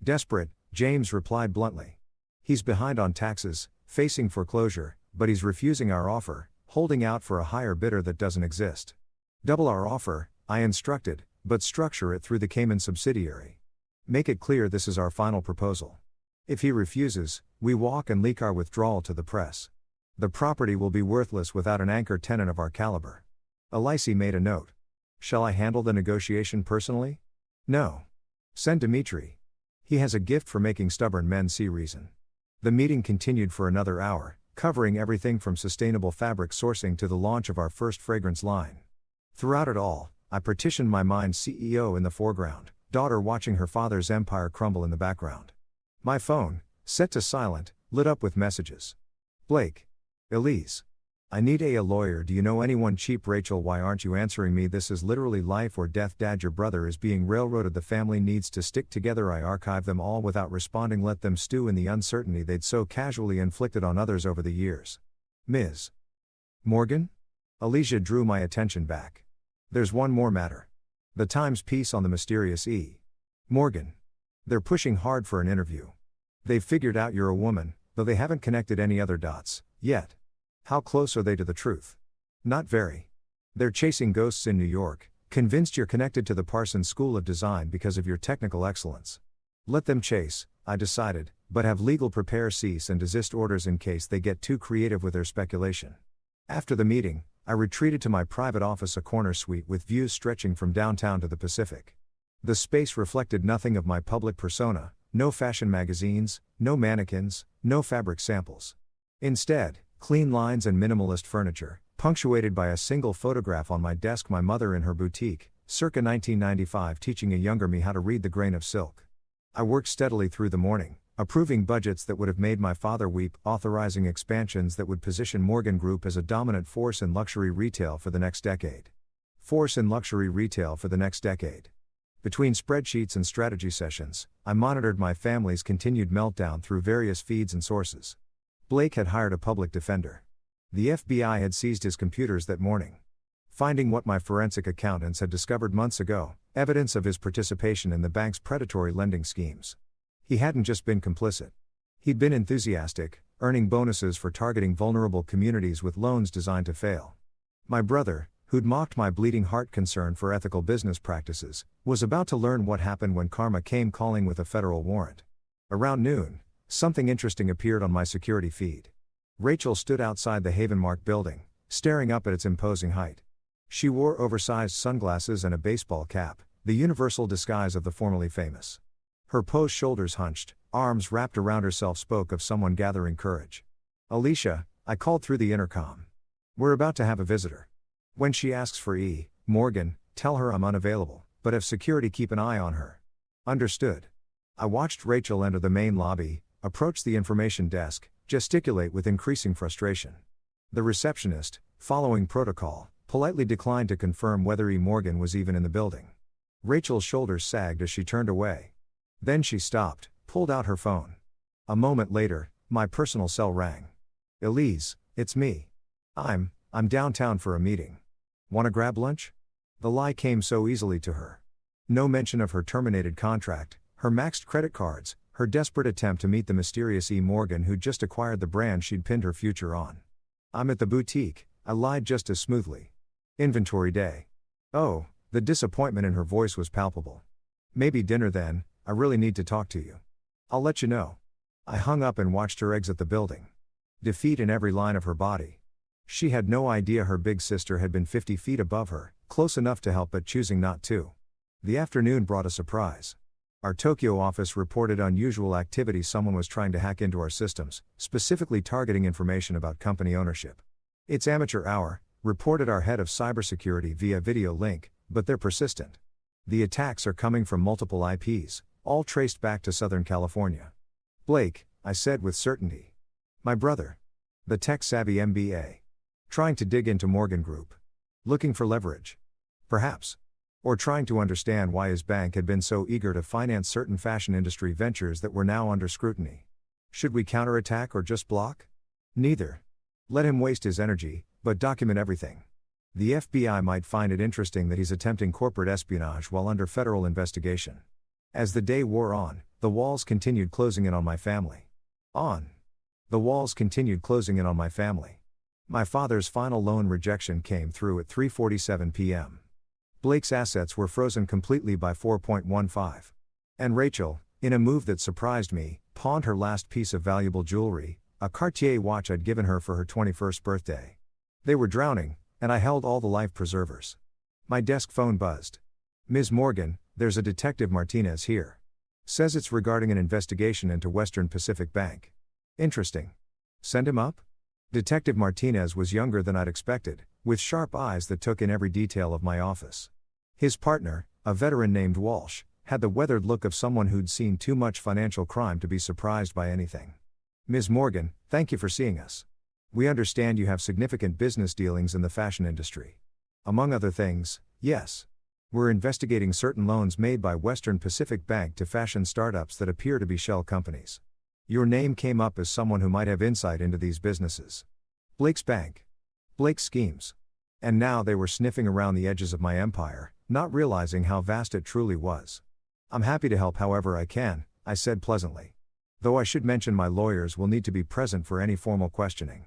"Desperate," James replied bluntly. "He's behind on taxes, facing foreclosure, but he's refusing our offer, holding out for a higher bidder that doesn't exist." "Double our offer," I instructed, "but structure it through the Cayman subsidiary. Make it clear this is our final proposal. If he refuses, we walk and leak our withdrawal to the press. The property will be worthless without an anchor tenant of our caliber." Elise made a note. "Shall I handle the negotiation personally?" "No. Send Dimitri. He has a gift for making stubborn men see reason." The meeting continued for another hour, covering everything from sustainable fabric sourcing to the launch of our first fragrance line. Throughout it all, I partitioned my mind, CEO in the foreground, daughter watching her father's empire crumble in the background. My phone, set to silent, lit up with messages. "Blake. Elise. I need a lawyer. Do you know anyone cheap? Rachel, why aren't you answering me? This is literally life or death. Dad, your brother is being railroaded. The family needs to stick together." I archived them all without responding. Let them stew in the uncertainty they'd so casually inflicted on others over the years. "Ms. Morgan?" Alicia drew my attention back. "There's one more matter. The Times piece on the mysterious E. Morgan. They're pushing hard for an interview. They've figured out you're a woman, though they haven't connected any other dots, yet. How close are they to the truth?" "Not very. They're chasing ghosts in New York, convinced you're connected to the Parsons School of Design because of your technical excellence." "Let them chase," I decided, "but have legal prepare cease and desist orders in case they get too creative with their speculation." After the meeting, I retreated to my private office, a corner suite with views stretching from downtown to the Pacific. The space reflected nothing of my public persona, no fashion magazines, no mannequins, no fabric samples. Instead, clean lines and minimalist furniture, punctuated by a single photograph on my desk, my mother in her boutique, circa 1995, teaching a younger me how to read the grain of silk. I worked steadily through the morning, approving budgets that would have made my father weep, authorizing expansions that would position Morgan Group as a dominant force in luxury retail for the next decade. Force in luxury retail for the next decade. Between spreadsheets and strategy sessions, I monitored my family's continued meltdown through various feeds and sources. Blake had hired a public defender. The FBI had seized his computers that morning, finding what my forensic accountants had discovered months ago, evidence of his participation in the bank's predatory lending schemes. He hadn't just been complicit. He'd been enthusiastic, earning bonuses for targeting vulnerable communities with loans designed to fail. My brother, who'd mocked my bleeding heart concern for ethical business practices, was about to learn what happened when karma came calling with a federal warrant. Around noon, something interesting appeared on my security feed. Rachel stood outside the Havenmark building, staring up at its imposing height. She wore oversized sunglasses and a baseball cap, the universal disguise of the formerly famous. Her posed shoulders hunched, arms wrapped around herself spoke of someone gathering courage. "Alicia," I called through the intercom. "We're about to have a visitor. When she asks for E. Morgan, tell her I'm unavailable, but have security keep an eye on her." "Understood." I watched Rachel enter the main lobby, approach the information desk, gesticulate with increasing frustration. The receptionist, following protocol, politely declined to confirm whether E. Morgan was even in the building. Rachel's shoulders sagged as she turned away. Then she stopped, pulled out her phone. A moment later, my personal cell rang. "Elise, it's me. I'm downtown for a meeting. Wanna grab lunch?" The lie came so easily to her. No mention of her terminated contract, her maxed credit cards, her desperate attempt to meet the mysterious E. Morgan who'd just acquired the brand she'd pinned her future on. "I'm at the boutique," I lied just as smoothly. "Inventory day." Oh, the disappointment in her voice was palpable. "Maybe dinner then, I really need to talk to you. I'll let you know." I hung up and watched her exit the building. Defeat in every line of her body. She had no idea her big sister had been 50 feet above her, close enough to help but choosing not to. The afternoon brought a surprise. Our Tokyo office reported unusual activity. Someone was trying to hack into our systems, specifically targeting information about company ownership. "It's amateur hour," reported our head of cybersecurity via video link, "but they're persistent. The attacks are coming from multiple IPs, all traced back to Southern California." "Blake," I said with certainty. "My brother. The tech-savvy MBA. Trying to dig into Morgan Group. Looking for leverage. Perhaps. Or trying to understand why his bank had been so eager to finance certain fashion industry ventures that were now under scrutiny. Should we counterattack or just block? Neither. Let him waste his energy, but document everything. The FBI might find it interesting that he's attempting corporate espionage while under federal investigation." As the day wore on, the walls continued closing in on my family. The walls continued closing in on my family. My father's final loan rejection came through at 3:47 p.m. Blake's assets were frozen completely by 4.15. And Rachel, in a move that surprised me, pawned her last piece of valuable jewelry, a Cartier watch I'd given her for her 21st birthday. They were drowning, and I held all the life preservers. My desk phone buzzed. "Ms. Morgan, there's a Detective Martinez here. Says it's regarding an investigation into Western Pacific Bank." "Interesting. Send him up?" Detective Martinez was younger than I'd expected, with sharp eyes that took in every detail of my office. His partner, a veteran named Walsh, had the weathered look of someone who'd seen too much financial crime to be surprised by anything. "Ms. Morgan, thank you for seeing us. We understand you have significant business dealings in the fashion industry. Among other things, yes. We're investigating certain loans made by Western Pacific Bank to fashion startups that appear to be shell companies. Your name came up as someone who might have insight into these businesses. Blake's bank. Blake's schemes." And now they were sniffing around the edges of my empire, not realizing how vast it truly was. "I'm happy to help however I can," I said pleasantly. "Though I should mention my lawyers will need to be present for any formal questioning.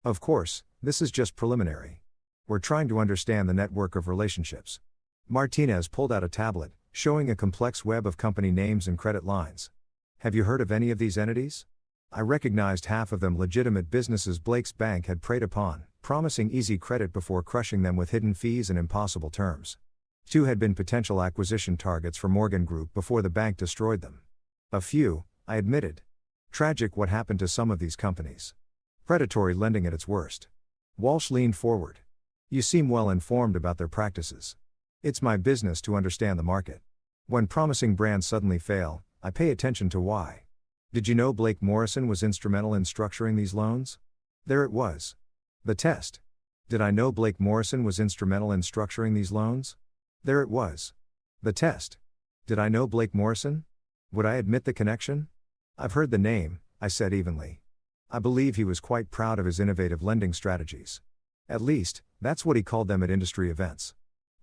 Of course, this is just preliminary. We're trying to understand the network of relationships." Martinez pulled out a tablet, showing a complex web of company names and credit lines. "Have you heard of any of these entities?" I recognized half of them legitimate businesses Blake's bank had preyed upon, promising easy credit before crushing them with hidden fees and impossible terms. 2 had been potential acquisition targets for Morgan Group before the bank destroyed them. "A few," I admitted. "Tragic what happened to some of these companies. Predatory lending at its worst." Walsh leaned forward. "You seem well informed about their practices. It's my business to understand the market. When promising brands suddenly fail, I pay attention to why. Did you know Blake Morrison was instrumental in structuring these loans?" There it was. The test. Did I know Blake Morrison was instrumental in structuring these loans? There it was. The test. Did I know Blake Morrison? Would I admit the connection? "I've heard the name," I said evenly. I believe he was quite proud of his innovative lending strategies. At least, that's what he called them at industry events.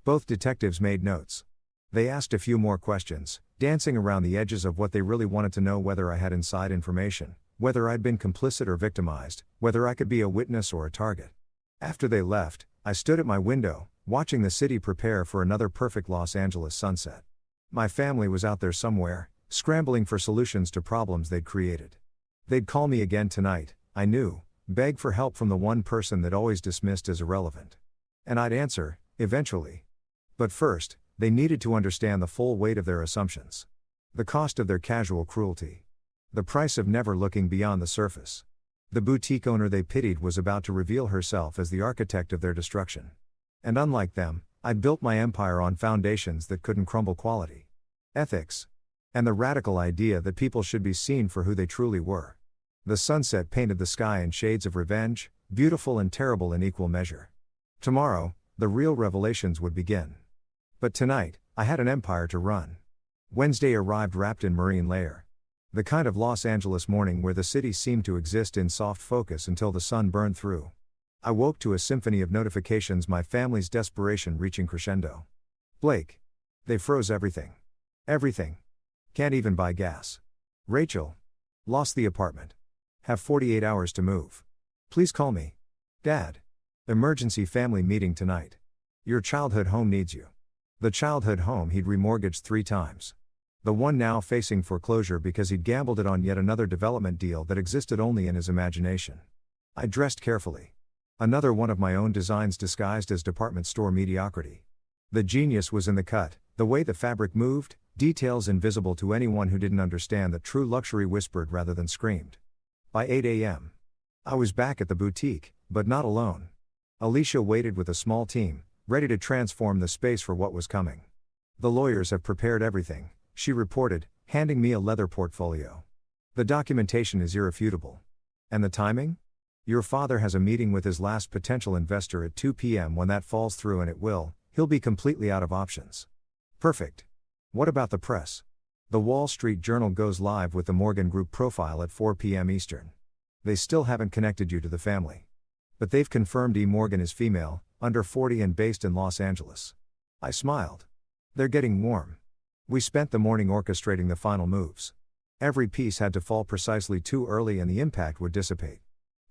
Both detectives made notes. They asked a few more questions, dancing around the edges of what they really wanted to know: whether I had inside information, whether I'd been complicit or victimized, whether I could be a witness or a target. After they left, I stood at my window, watching the city prepare for another perfect Los Angeles sunset. My family was out there somewhere, scrambling for solutions to problems they'd created. They'd call me again tonight, I knew, beg for help from the one person they'd always dismissed as irrelevant. And I'd answer, eventually. But first, they needed to understand the full weight of their assumptions. The cost of their casual cruelty. The price of never looking beyond the surface. The boutique owner they pitied was about to reveal herself as the architect of their destruction. And unlike them, I'd built my empire on foundations that couldn't crumble: quality, ethics, and the radical idea that people should be seen for who they truly were. The sunset painted the sky in shades of revenge, beautiful and terrible in equal measure. Tomorrow, the real revelations would begin. But tonight, I had an empire to run. Wednesday arrived wrapped in marine layer. The kind of Los Angeles morning where the city seemed to exist in soft focus until the sun burned through. I woke to a symphony of notifications, my family's desperation reaching crescendo. Blake. They froze everything. Everything. Can't even buy gas. Rachel. Lost the apartment. Have 48 hours to move. Please call me. Dad. Emergency family meeting tonight. Your childhood home needs you. The childhood home he'd remortgaged 3 times. The one now facing foreclosure because he'd gambled it on yet another development deal that existed only in his imagination. I dressed carefully. Another one of my own designs disguised as department store mediocrity. The genius was in the cut, the way the fabric moved, details invisible to anyone who didn't understand that true luxury whispered rather than screamed. By 8 a.m. I was back at the boutique, but not alone. Alicia waited with a small team, ready to transform the space for what was coming. The lawyers have prepared everything, she reported, handing me a leather portfolio. The documentation is irrefutable. And the timing? Your father has a meeting with his last potential investor at 2 p.m. When that falls through, and it will, he'll be completely out of options. Perfect. What about the press? The Wall Street Journal goes live with the Morgan Group profile at 4 p.m. Eastern. They still haven't connected you to the family. But they've confirmed E. Morgan is female, under 40 and based in Los Angeles. I smiled. They're getting warm. We spent the morning orchestrating the final moves. Every piece had to fall precisely too early and the impact would dissipate.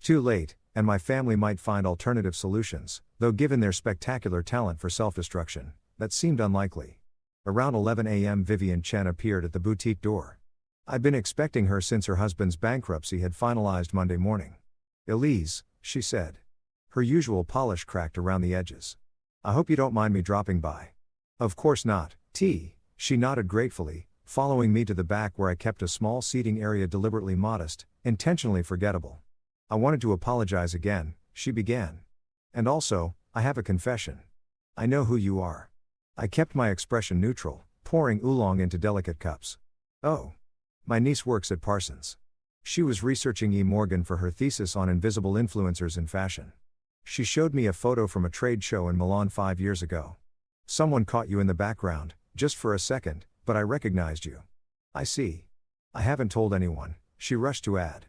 Too late, and my family might find alternative solutions, though given their spectacular talent for self-destruction, that seemed unlikely. Around 11 a.m. Vivian Chen appeared at the boutique door. I'd been expecting her since her husband's bankruptcy had finalized Monday morning. Elise, she said. Her usual polish cracked around the edges. I hope you don't mind me dropping by. Of course not, T. She nodded gratefully, following me to the back where I kept a small seating area deliberately modest, intentionally forgettable. I wanted to apologize again, she began. And also, I have a confession. I know who you are. I kept my expression neutral, pouring oolong into delicate cups. Oh. My niece works at Parsons. She was researching E. Morgan for her thesis on invisible influencers in fashion. She showed me a photo from a trade show in Milan 5 years ago. Someone caught you in the background, just for a second, but I recognized you. I see. I haven't told anyone, she rushed to add.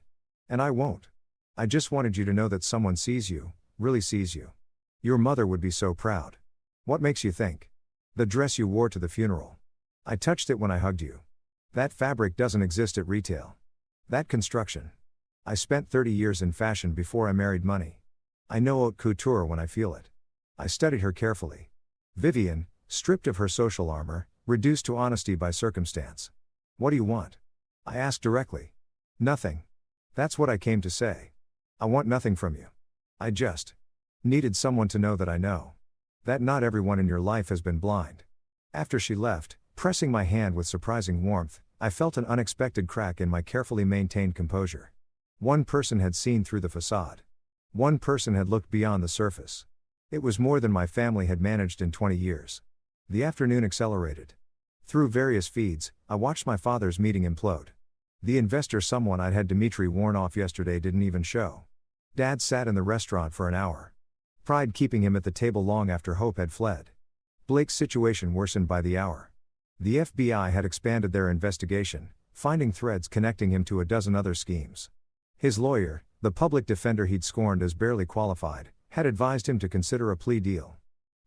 And I won't. I just wanted you to know that someone sees you, really sees you. Your mother would be so proud. What makes you think? The dress you wore to the funeral. I touched it when I hugged you. That fabric doesn't exist at retail. That construction. I spent 30 years in fashion before I married money. I know haute couture when I feel it. I studied her carefully. Vivian, stripped of her social armor, reduced to honesty by circumstance. What do you want? I asked directly. Nothing. That's what I came to say. I want nothing from you. I just needed someone to know that I know. That not everyone in your life has been blind. After she left, pressing my hand with surprising warmth, I felt an unexpected crack in my carefully maintained composure. One person had seen through the facade. One person had looked beyond the surface. It was more than my family had managed in 20 years. The afternoon accelerated. Through various feeds, I watched my father's meeting implode. The investor, someone I'd had Dmitry warn off yesterday, didn't even show. Dad sat in the restaurant for an hour. Pride keeping him at the table long after hope had fled. Blake's situation worsened by the hour. The FBI had expanded their investigation, finding threads connecting him to a dozen other schemes. His lawyer, the public defender he'd scorned as barely qualified, had advised him to consider a plea deal.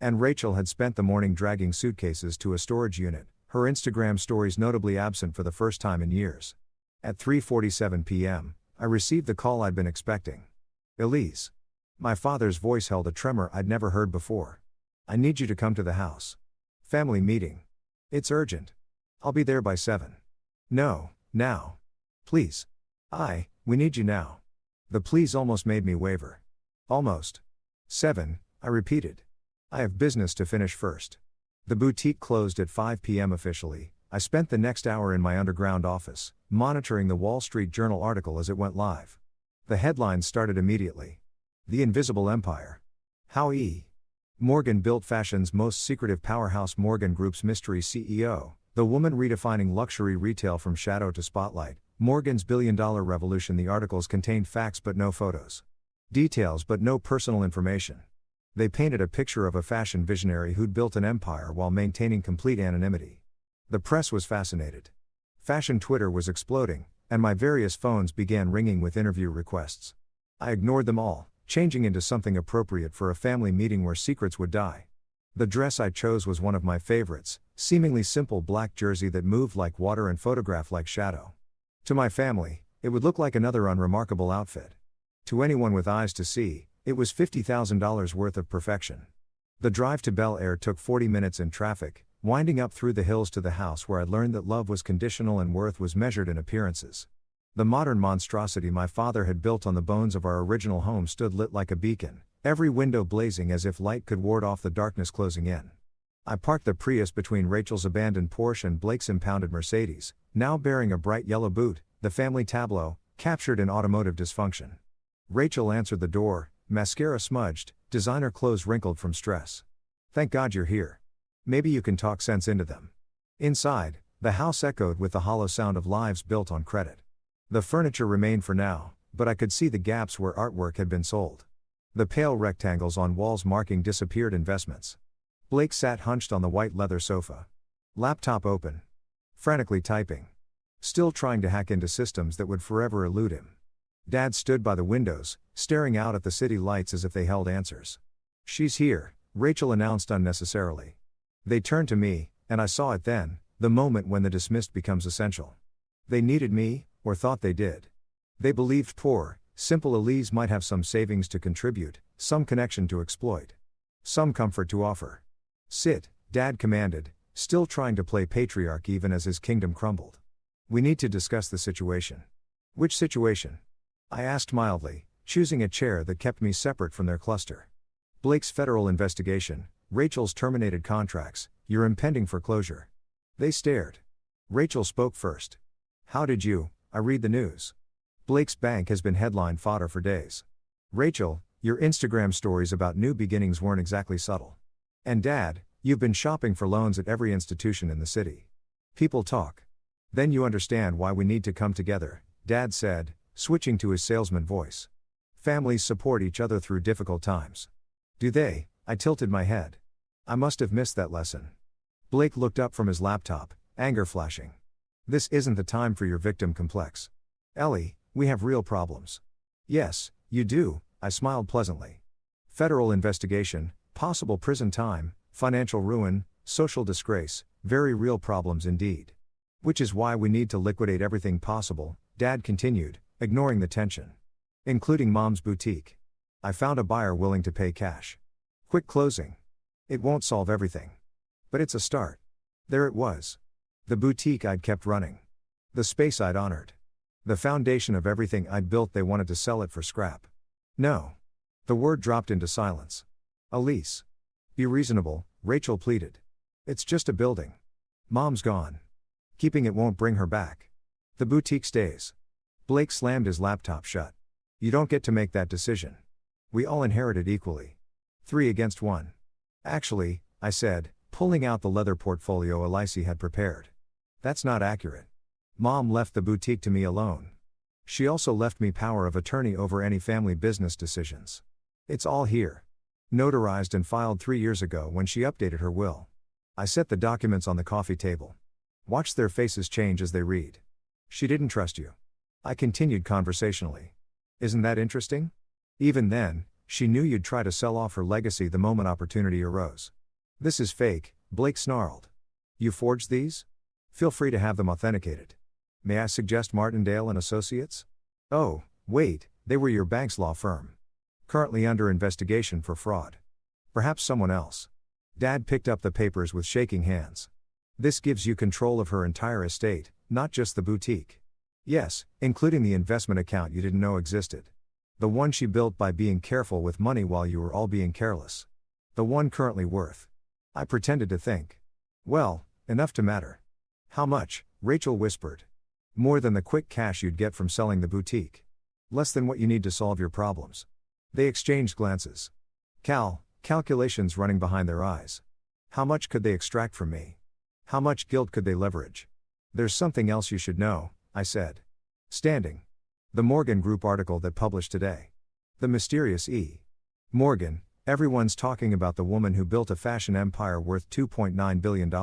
And Rachel had spent the morning dragging suitcases to a storage unit, her Instagram stories notably absent for the first time in years. At 3:47 p.m., I received the call I'd been expecting. Elise. My father's voice held a tremor I'd never heard before. I need you to come to the house. Family meeting. It's urgent. I'll be there by 7. No, now. Please. We need you now. The please almost made me waver. Almost. 7, I repeated. I have business to finish first. The boutique closed at 5 p.m. officially. I spent the next hour in my underground office, monitoring the Wall Street Journal article as it went live. The headlines started immediately. The Invisible Empire. How E. Morgan built fashion's most secretive powerhouse. Morgan Group's mystery CEO, the woman redefining luxury retail from shadow to spotlight, Morgan's billion-dollar revolution. The articles contained facts but no photos. Details but no personal information. They painted a picture of a fashion visionary who'd built an empire while maintaining complete anonymity. The press was fascinated. Fashion Twitter was exploding, and my various phones began ringing with interview requests. I ignored them all, changing into something appropriate for a family meeting where secrets would die. The dress I chose was one of my favorites, seemingly simple black jersey that moved like water and photographed like shadow. To my family, it would look like another unremarkable outfit. To anyone with eyes to see, it was $50,000 worth of perfection. The drive to Bel Air took 40 minutes in traffic, winding up through the hills to the house where I learned that love was conditional and worth was measured in appearances. The modern monstrosity my father had built on the bones of our original home stood lit like a beacon, every window blazing as if light could ward off the darkness closing in. I parked the Prius between Rachel's abandoned Porsche and Blake's impounded Mercedes, now bearing a bright yellow boot, the family tableau, captured in automotive dysfunction. Rachel answered the door, mascara smudged, designer clothes wrinkled from stress. Thank God you're here. Maybe you can talk sense into them. Inside, the house echoed with the hollow sound of lives built on credit. The furniture remained for now, but I could see the gaps where artwork had been sold. The pale rectangles on walls marking disappeared investments. Blake sat hunched on the white leather sofa. Laptop open. Frantically typing. Still trying to hack into systems that would forever elude him. Dad stood by the windows, staring out at the city lights as if they held answers. She's here, Rachel announced unnecessarily. They turned to me, and I saw it then, the moment when the dismissed becomes essential. They needed me, or thought they did. They believed poor, simple Elise might have some savings to contribute, some connection to exploit. Some comfort to offer. Sit, Dad commanded, still trying to play patriarch even as his kingdom crumbled. We need to discuss the situation. Which situation? I asked mildly, choosing a chair that kept me separate from their cluster. Blake's federal investigation, Rachel's terminated contracts, your impending foreclosure. They stared. Rachel spoke first. How did you? I read the news. Blake's bank has been headline fodder for days. Rachel, your Instagram stories about new beginnings weren't exactly subtle. And Dad, you've been shopping for loans at every institution in the city. People talk. Then you understand why we need to come together, Dad said, switching to his salesman voice. Families support each other through difficult times. Do they? I tilted my head. I must have missed that lesson. Blake looked up from his laptop, anger flashing. This isn't the time for your victim complex. Ellie, we have real problems. Yes, you do, I smiled pleasantly. Federal investigation, possible prison time, financial ruin, social disgrace, very real problems indeed. Which is why we need to liquidate everything possible, Dad continued, ignoring the tension. Including Mom's boutique. I found a buyer willing to pay cash. Quick closing. It won't solve everything. But it's a start. There it was. The boutique I'd kept running. The space I'd honored. The foundation of everything I'd built. They wanted to sell it for scrap. No. The word dropped into silence. Elise. Be reasonable, Rachel pleaded. It's just a building. Mom's gone. Keeping it won't bring her back. The boutique stays. Blake slammed his laptop shut. You don't get to make that decision. We all inherited equally. 3 against 1. Actually, I said, pulling out the leather portfolio Elise had prepared. That's not accurate. Mom left the boutique to me alone. She also left me power of attorney over any family business decisions. It's all here. Notarized and filed 3 years ago when she updated her will. I set the documents on the coffee table. Watched their faces change as they read. She didn't trust you. I continued conversationally. Isn't that interesting? Even then, she knew you'd try to sell off her legacy the moment opportunity arose. This is fake, Blake snarled. You forged these? Feel free to have them authenticated. May I suggest Martindale and Associates? Oh, wait, they were your bank's law firm. Currently under investigation for fraud. Perhaps someone else. Dad picked up the papers with shaking hands. This gives you control of her entire estate, not just the boutique. Yes, including the investment account you didn't know existed. The one she built by being careful with money while you were all being careless. The one currently worth. I pretended to think. Well, enough to matter. How much? Rachel whispered. More than the quick cash you'd get from selling the boutique. Less than what you need to solve your problems. They exchanged glances. Calculations running behind their eyes. How much could they extract from me? How much guilt could they leverage? There's something else you should know, I said. Standing. The Morgan Group article that published today. The mysterious E. Morgan, everyone's talking about the woman who built a fashion empire worth $2.9 billion.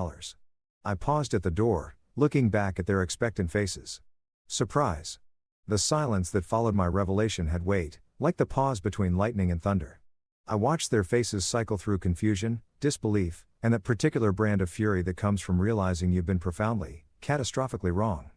I paused at the door, looking back at their expectant faces. Surprise. The silence that followed my revelation had weight, like the pause between lightning and thunder. I watched their faces cycle through confusion, disbelief, and that particular brand of fury that comes from realizing you've been profoundly, catastrophically wrong.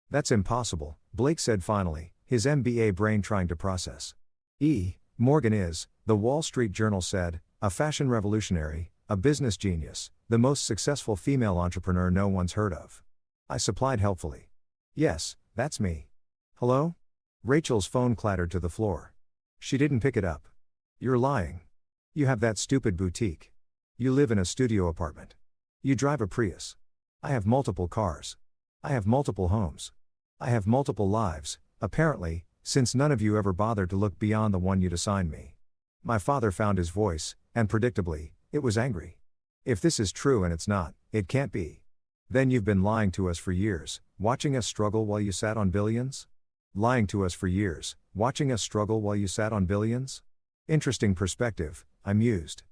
That's impossible, Blake said finally, his MBA brain trying to process. E. Morgan is, the Wall Street Journal said, a fashion revolutionary, a business genius, the most successful female entrepreneur no one's heard of. I supplied helpfully. Yes, that's me. Hello? Rachel's phone clattered to the floor. She didn't pick it up. You're lying. You have that stupid boutique. You live in a studio apartment. You drive a Prius. I have multiple cars. I have multiple homes. I have multiple lives, apparently, since none of you ever bothered to look beyond the one you'd assigned me. My father found his voice, and predictably, it was angry. If this is true and it's not, it can't be. Then you've been lying to us for years, watching us struggle while you sat on billions? Lying to us for years, watching us struggle while you sat on billions? Interesting perspective, I mused.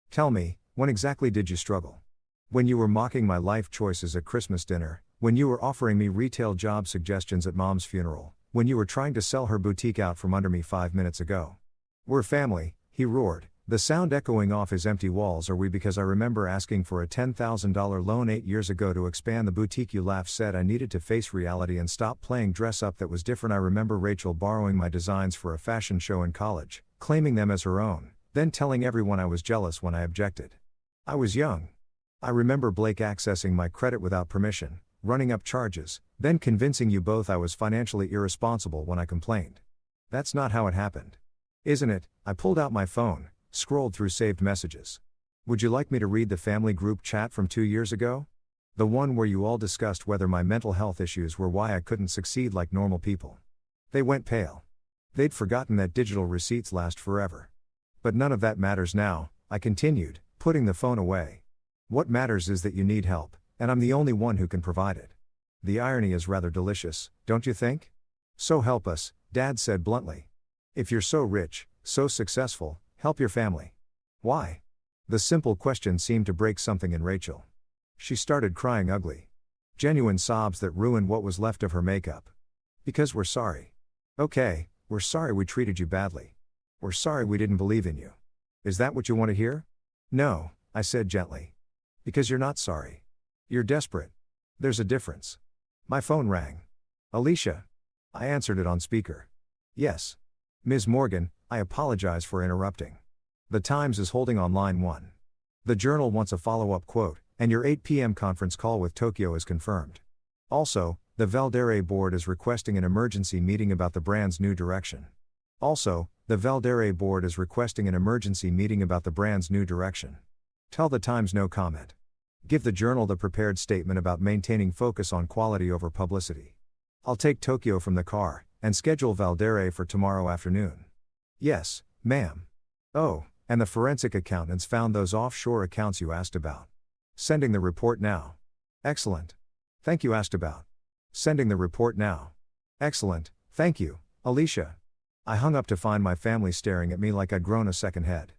Tell me, when exactly did you struggle? When you were mocking my life choices at Christmas dinner, when you were offering me retail job suggestions at Mom's funeral, when you were trying to sell her boutique out from under me 5 minutes ago. We're family, he roared, the sound echoing off his empty walls. Are we? Because I remember asking for a $10,000 loan 8 years ago to expand the boutique. You laughed, said I needed to face reality and stop playing dress up that was different. I remember Rachel borrowing my designs for a fashion show in college, claiming them as her own, then telling everyone I was jealous when I objected. I was young. I remember Blake accessing my credit without permission, running up charges, then convincing you both I was financially irresponsible when I complained. That's not how it happened. Isn't it? I pulled out my phone, scrolled through saved messages. Would you like me to read the family group chat from 2 years ago? The one where you all discussed whether my mental health issues were why I couldn't succeed like normal people. They went pale. They'd forgotten that digital receipts last forever. But none of that matters now, I continued, putting the phone away. What matters is that you need help, and I'm the only one who can provide it. The irony is rather delicious, don't you think? So help us, Dad said bluntly. If you're so rich, so successful, help your family. Why? The simple question seemed to break something in Rachel. She started crying ugly. Genuine sobs that ruined what was left of her makeup. Because we're sorry. Okay, we're sorry we treated you badly. We're sorry we didn't believe in you. Is that what you want to hear? No, I said gently. Because you're not sorry. You're desperate. There's a difference. My phone rang. Alicia. I answered it on speaker. Yes. Ms. Morgan, I apologize for interrupting. The Times is holding on line 1. The Journal wants a follow-up quote, and your 8 p.m. conference call with Tokyo is confirmed. Also, the Valdere board is requesting an emergency meeting about the brand's new direction. Tell the Times no comment. Give the Journal the prepared statement about maintaining focus on quality over publicity. I'll take Tokyo from the car, and schedule Valdere for tomorrow afternoon. Yes, ma'am. Oh, and the forensic accountants found those offshore accounts you asked about. Sending the report now. Excellent. Thank you. Asked about. Sending the report now. Excellent, thank you, Alicia. I hung up to find my family staring at me like I'd grown a second head.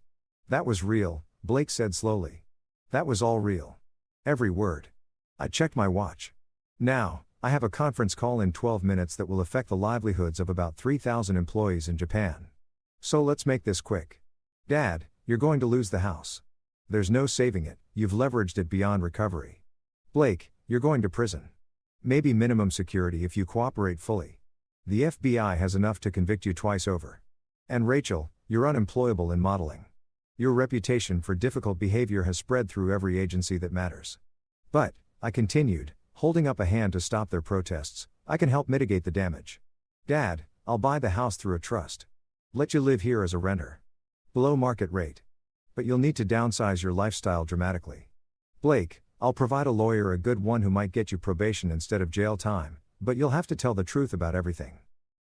That was real, Blake said slowly. That was all real. Every word. I checked my watch. Now, I have a conference call in 12 minutes that will affect the livelihoods of about 3,000 employees in Japan. So let's make this quick. Dad, you're going to lose the house. There's no saving it, you've leveraged it beyond recovery. Blake, you're going to prison. Maybe minimum security if you cooperate fully. The FBI has enough to convict you twice over. And Rachel, you're unemployable in modeling. Your reputation for difficult behavior has spread through every agency that matters. But, I continued, holding up a hand to stop their protests, I can help mitigate the damage. Dad, I'll buy the house through a trust. Let you live here as a renter. Below market rate. But you'll need to downsize your lifestyle dramatically. Blake, I'll provide a lawyer, a good one who might get you probation instead of jail time, but you'll have to tell the truth about everything.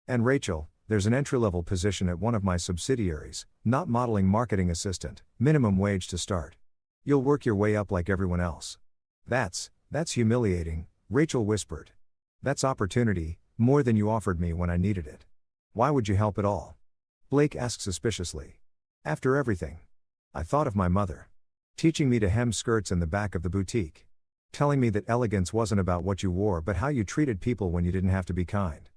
And Rachel, there's an entry-level position at one of my subsidiaries, not modeling marketing assistant, minimum wage to start. You'll work your way up like everyone else. That's humiliating, Rachel whispered. That's opportunity, more than you offered me when I needed it. Why would you help at all? Blake asked suspiciously. After everything. I thought of my mother. Teaching me to hem skirts in the back of the boutique. Telling me that elegance wasn't about what you wore but how you treated people when you didn't have to be kind.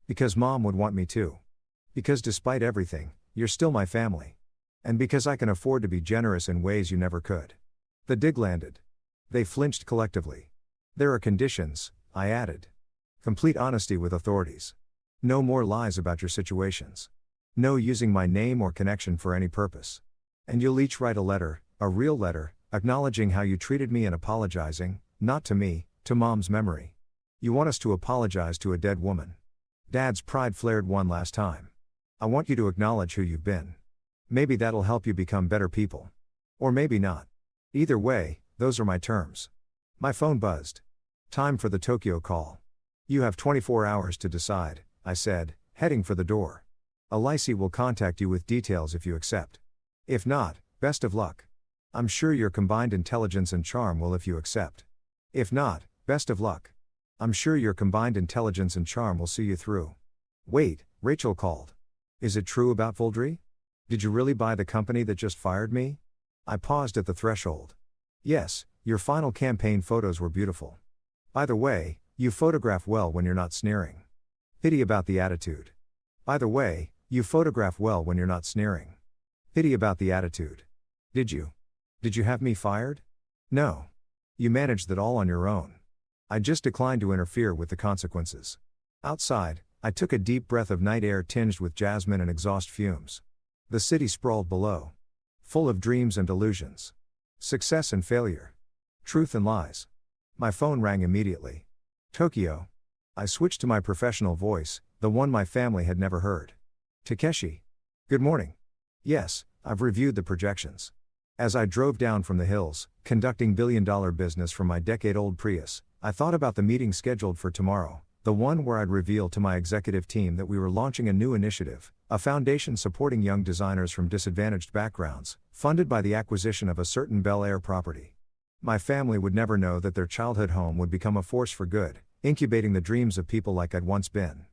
Because Mom would want me to. Because despite everything, you're still my family. And because I can afford to be generous in ways you never could. The dig landed. They flinched collectively. There are conditions, I added. Complete honesty with authorities. No more lies about your situations. No using my name or connection for any purpose. And you'll each write a letter, a real letter, acknowledging how you treated me and apologizing, not to me, to Mom's memory. You want us to apologize to a dead woman. Dad's pride flared one last time. I want you to acknowledge who you've been. Maybe that'll help you become better people. Or maybe not. Either way, those are my terms. My phone buzzed. Time for the Tokyo call. You have 24 hours to decide, I said, heading for the door. Alice will contact you with details if you accept. If not, best of luck. I'm sure your combined intelligence and charm will if you accept. If not, best of luck. I'm sure your combined intelligence and charm will see you through. Wait, Rachel called. Is it true about Voldry? Did you really buy the company that just fired me? I paused at the threshold. Yes, your final campaign photos were beautiful. By the way, you photograph well when you're not sneering. Pity about the attitude. By the way, you photograph well when you're not sneering. Pity about the attitude. Did you have me fired? No. You managed that all on your own. I just declined to interfere with the consequences. Outside, I took a deep breath of night air tinged with jasmine and exhaust fumes. The city sprawled below. Full of dreams and illusions. Success and failure. Truth and lies. My phone rang immediately. Tokyo. I switched to my professional voice, the one my family had never heard. Takeshi. Good morning. Yes, I've reviewed the projections. As I drove down from the hills, conducting billion-dollar business from my decade-old Prius, I thought about the meeting scheduled for tomorrow, the one where I'd reveal to my executive team that we were launching a new initiative, a foundation supporting young designers from disadvantaged backgrounds, funded by the acquisition of a certain Bel Air property. My family would never know that their childhood home would become a force for good, incubating the dreams of people like I'd once been.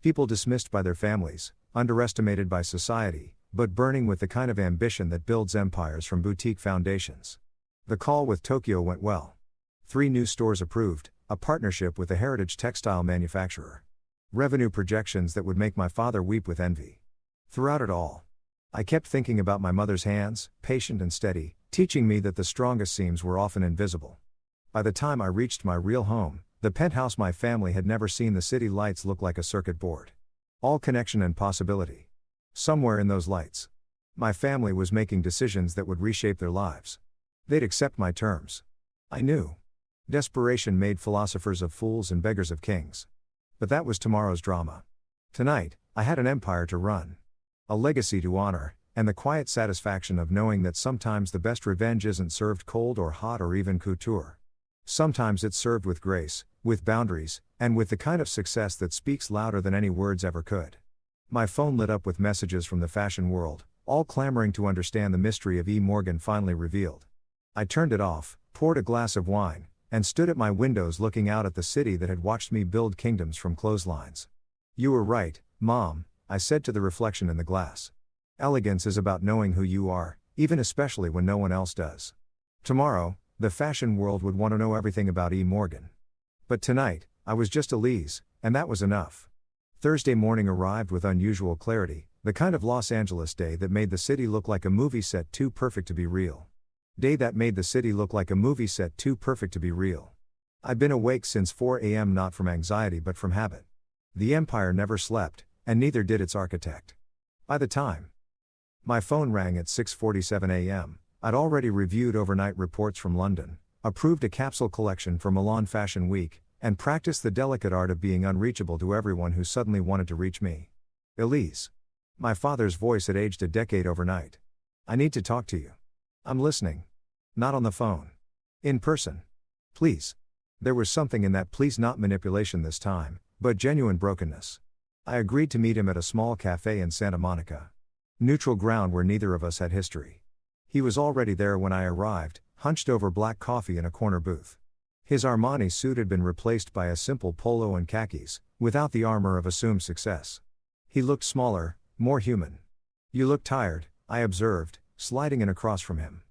People dismissed by their families, underestimated by society, but burning with the kind of ambition that builds empires from boutique foundations. The call with Tokyo went well. 3 new stores approved, a partnership with a heritage textile manufacturer. Revenue projections that would make my father weep with envy. Throughout it all, I kept thinking about my mother's hands, patient and steady, teaching me that the strongest seams were often invisible. By the time I reached my real home, the penthouse my family had never seen, the city lights looked like a circuit board. All connection and possibility. Somewhere in those lights, my family was making decisions that would reshape their lives. They'd accept my terms. I knew. Desperation made philosophers of fools and beggars of kings. But that was tomorrow's drama. Tonight, I had an empire to run. A legacy to honor, and the quiet satisfaction of knowing that sometimes the best revenge isn't served cold or hot or even couture. Sometimes it's served with grace, with boundaries, and with the kind of success that speaks louder than any words ever could. My phone lit up with messages from the fashion world, all clamoring to understand the mystery of E. Morgan finally revealed. I turned it off, poured a glass of wine, and stood at my windows looking out at the city that had watched me build kingdoms from clotheslines. You were right, Mom, I said to the reflection in the glass. Elegance is about knowing who you are, even especially when no one else does. Tomorrow, the fashion world would want to know everything about E. Morgan. But tonight, I was just Elise, and that was enough. Thursday morning arrived with unusual clarity, the kind of Los Angeles day that made the city look like a movie set too perfect to be real. Day that made the city look like a movie set too perfect to be real. I'd been awake since 4 a.m. not from anxiety but from habit. The empire never slept, and neither did its architect. By the time My phone rang at 6:47 a.m. I'd already reviewed overnight reports from London, approved a capsule collection for Milan Fashion Week, and practiced the delicate art of being unreachable to everyone who suddenly wanted to reach me. Elise. My father's voice had aged a decade overnight. I need to talk to you. I'm listening. Not on the phone. In person. Please. There was something in that please, not manipulation this time, but genuine brokenness. I agreed to meet him at a small cafe in Santa Monica. Neutral ground where neither of us had history. He was already there when I arrived, hunched over black coffee in a corner booth. His Armani suit had been replaced by a simple polo and khakis, without the armor of assumed success. He looked smaller, more human. You look tired, I observed, sliding in across from him.